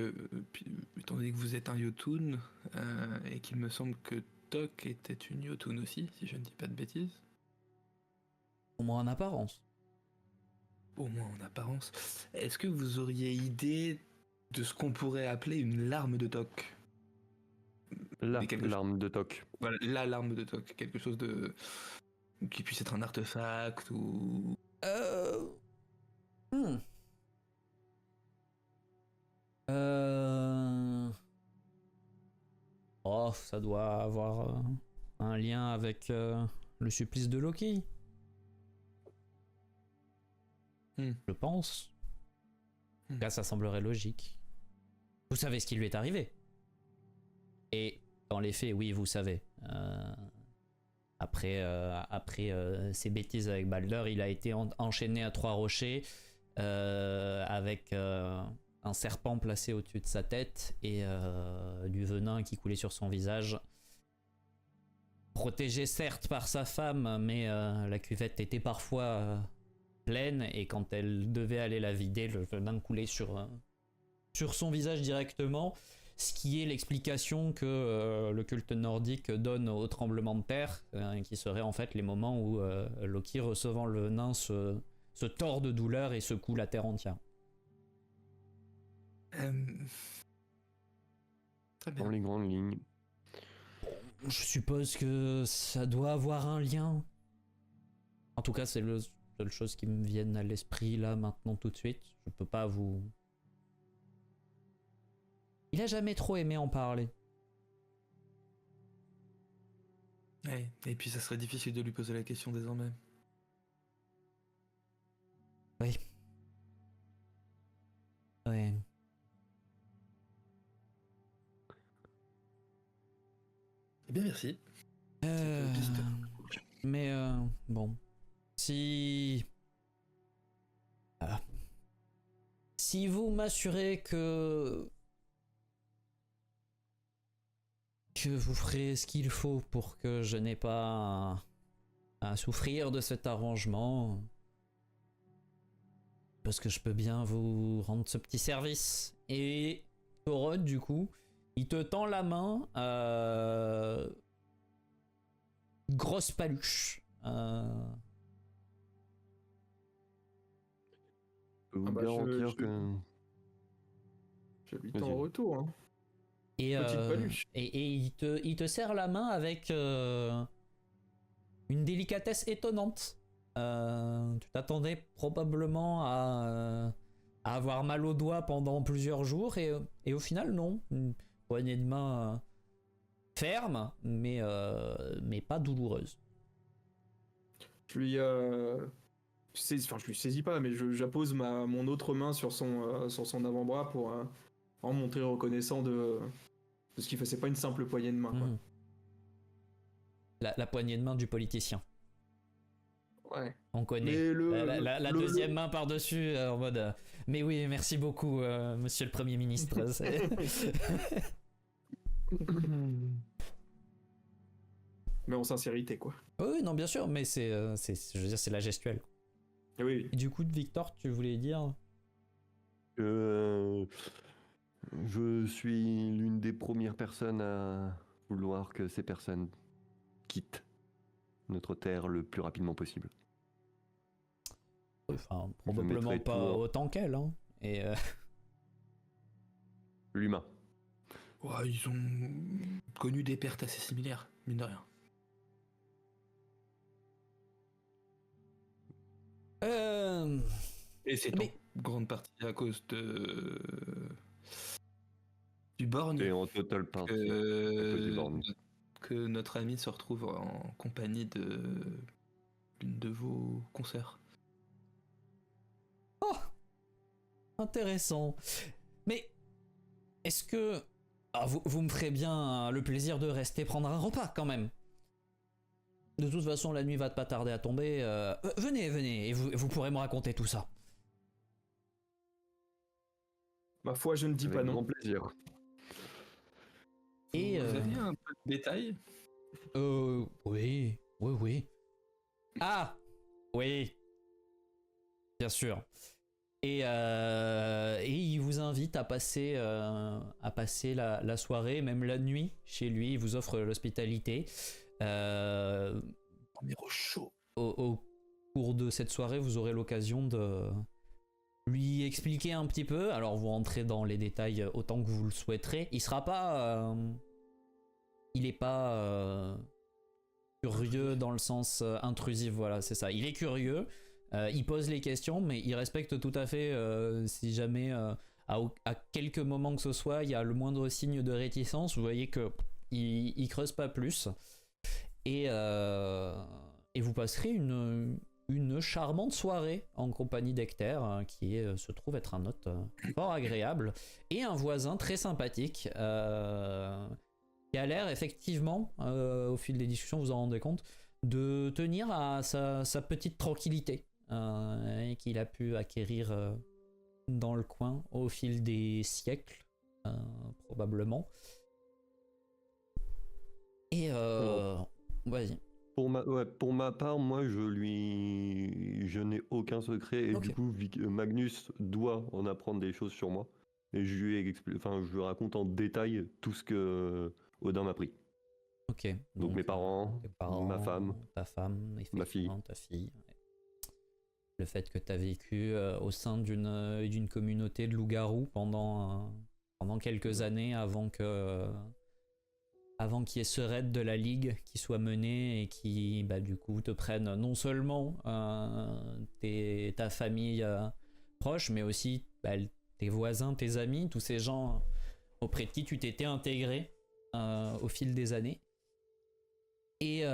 Speaker 3: étant donné que vous êtes un Yotun, et qu'il me semble que Tok était une Yotun aussi, si je ne dis pas de bêtises.
Speaker 1: Au moins en apparence.
Speaker 3: Au moins en apparence. Est-ce que vous auriez idée de ce qu'on pourrait appeler une larme de Tok?
Speaker 5: L'arme de Tok.
Speaker 3: Voilà, la larme de Tok. Quelque chose de... qui puisse être un artefact ou...
Speaker 1: Oh, ça doit avoir un lien avec le supplice de Loki. Je pense. En tout cas, ça semblerait logique. Vous savez ce qui lui est arrivé. Et dans les faits, oui, vous savez. Après ses bêtises avec Balder, il a été enchaîné à 3 rochers avec un serpent placé au-dessus de sa tête et du venin qui coulait sur son visage. Protégé certes par sa femme, mais la cuvette était parfois pleine et quand elle devait aller la vider, le venin coulait sur son visage directement. Ce qui est l'explication que le culte nordique donne au tremblement de terre, qui serait en fait les moments où Loki, recevant le venin, se tord de douleur et secoue la terre entière.
Speaker 3: Très bien.
Speaker 5: Dans les grandes lignes.
Speaker 1: Je suppose que ça doit avoir un lien. En tout cas, c'est la seule chose qui me vienne à l'esprit là maintenant tout de suite. Je peux pas vous... Il a jamais trop aimé en parler.
Speaker 3: Ouais, et puis ça serait difficile de lui poser la question désormais.
Speaker 1: Oui. Ouais.
Speaker 3: Eh bien, merci.
Speaker 1: Mais bon. Si vous m'assurez que vous ferez ce qu'il faut pour que je n'ai pas à souffrir de cet arrangement, parce que je peux bien vous rendre ce petit service. Et Torod, du coup, il te tend la main, grosse paluche.
Speaker 5: Je peux vous garantir que...
Speaker 2: Je lui tends en retour. Hein.
Speaker 1: Et,
Speaker 2: petite paluche.
Speaker 1: Et il te serre la main avec une délicatesse étonnante. Tu t'attendais probablement à avoir mal aux doigts pendant plusieurs jours et au final non. Une poignée de main ferme mais pas douloureuse.
Speaker 2: Je lui je lui saisis pas, mais j'appose mon autre main sur son avant-bras pour en montrer reconnaissant de ce qu'il fait. C'est pas une simple poignée de main. Quoi.
Speaker 1: La poignée de main du politicien.
Speaker 2: Ouais.
Speaker 1: On connaît. La deuxième main par-dessus en mode mais oui, merci beaucoup, monsieur le Premier ministre.
Speaker 2: Mais en sincérité, quoi.
Speaker 1: Oui, non, bien sûr, mais je veux dire, c'est la gestuelle.
Speaker 2: Et oui.
Speaker 1: Et du coup, Victor, tu voulais dire
Speaker 5: je suis l'une des premières personnes à vouloir que ces personnes quittent notre terre le plus rapidement possible.
Speaker 1: Enfin, probablement pas autant qu'elle, hein. Et
Speaker 5: l'humain.
Speaker 3: Ouais, ils ont connu des pertes assez similaires, mine de rien. Et c'est en grande partie à cause de du borgne.
Speaker 5: Et en total party. à côté de borgne.
Speaker 3: Que notre ami se retrouve en compagnie de l'une de vos consoeurs.
Speaker 1: Oh, intéressant. Mais est-ce que vous me ferez bien le plaisir de rester prendre un repas quand même? De toute façon, la nuit va pas tarder à tomber. Venez, et vous pourrez me raconter tout ça.
Speaker 2: Ma foi, je ne dis
Speaker 5: Avec
Speaker 2: pas non.
Speaker 5: grand plaisir.
Speaker 1: Et
Speaker 3: Vous aviez un peu de détails?
Speaker 1: Oui. Ah, oui. Bien sûr. Et il vous invite à passer la soirée, même la nuit, chez lui. Il vous offre l'hospitalité.
Speaker 3: Premier au chaud.
Speaker 1: Au cours de cette soirée, vous aurez l'occasion de lui expliquer un petit peu. Alors, vous rentrez dans les détails autant que vous le souhaiterez. Il sera pas... il est pas curieux dans le sens intrusif, voilà, c'est ça. Il est curieux, il pose les questions, mais il respecte tout à fait si jamais à quelques moments que ce soit, il y a le moindre signe de réticence, vous voyez que il creuse pas plus. Et vous passerez une charmante soirée en compagnie d'Hector, qui se trouve être un hôte fort agréable, et un voisin très sympathique, qui a l'air effectivement, au fil des discussions vous en rendez compte, de tenir à sa petite tranquillité qu'il a pu acquérir dans le coin au fil des siècles, probablement. Et vas-y.
Speaker 5: Pour ma part, moi, je n'ai aucun secret et
Speaker 1: Ok.
Speaker 5: du coup, Magnus doit en apprendre des choses sur moi. Et je lui raconte en détail tout ce que Odin m'a pris.
Speaker 1: Ok.
Speaker 5: Donc mes parents,
Speaker 1: tes parents,
Speaker 5: ma femme,
Speaker 1: ta femme,
Speaker 5: ma fille.
Speaker 1: effectivement, ta fille. Ouais. Le fait que tu as vécu au sein d'une communauté de loups-garous pendant quelques années avant qu'il y ait ce raid de la Ligue qui soit mené et qui, du coup, te prenne non seulement ta famille proche, mais aussi tes voisins, tes amis, tous ces gens auprès de qui tu t'étais intégré au fil des années. Et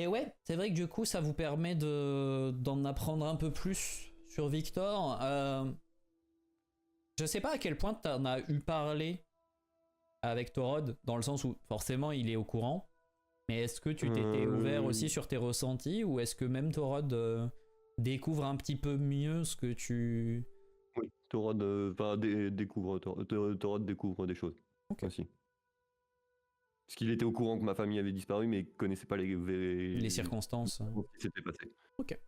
Speaker 1: ouais, c'est vrai que du coup, ça vous permet d'en apprendre un peu plus sur Victor. Je sais pas à quel point t'en as eu parlé avec Torod, dans le sens où forcément il est au courant, mais est-ce que tu t'étais ouvert aussi sur tes ressentis, ou est-ce que même Torod découvre un petit peu mieux ce que tu...
Speaker 5: Oui, Torod découvre des choses aussi. Parce qu'il était au courant que ma famille avait disparu, mais il connaissait pas
Speaker 1: les circonstances.
Speaker 5: qui s'était passé.
Speaker 1: Ok.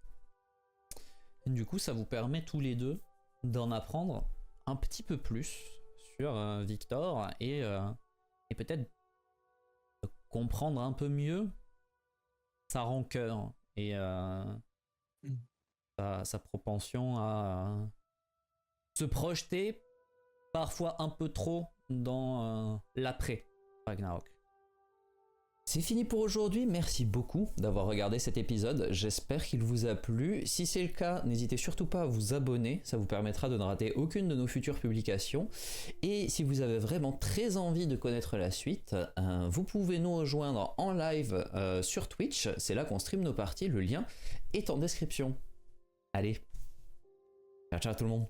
Speaker 1: Et du coup, ça vous permet tous les deux d'en apprendre un petit peu plus sur Victor et peut-être de comprendre un peu mieux sa rancœur et sa propension à se projeter parfois un peu trop dans l'après Ragnarok. C'est fini pour aujourd'hui, merci beaucoup d'avoir regardé cet épisode, j'espère qu'il vous a plu. Si c'est le cas, n'hésitez surtout pas à vous abonner, ça vous permettra de ne rater aucune de nos futures publications. Et si vous avez vraiment très envie de connaître la suite, vous pouvez nous rejoindre en live sur Twitch, c'est là qu'on stream nos parties, le lien est en description. Allez, ciao ciao tout le monde.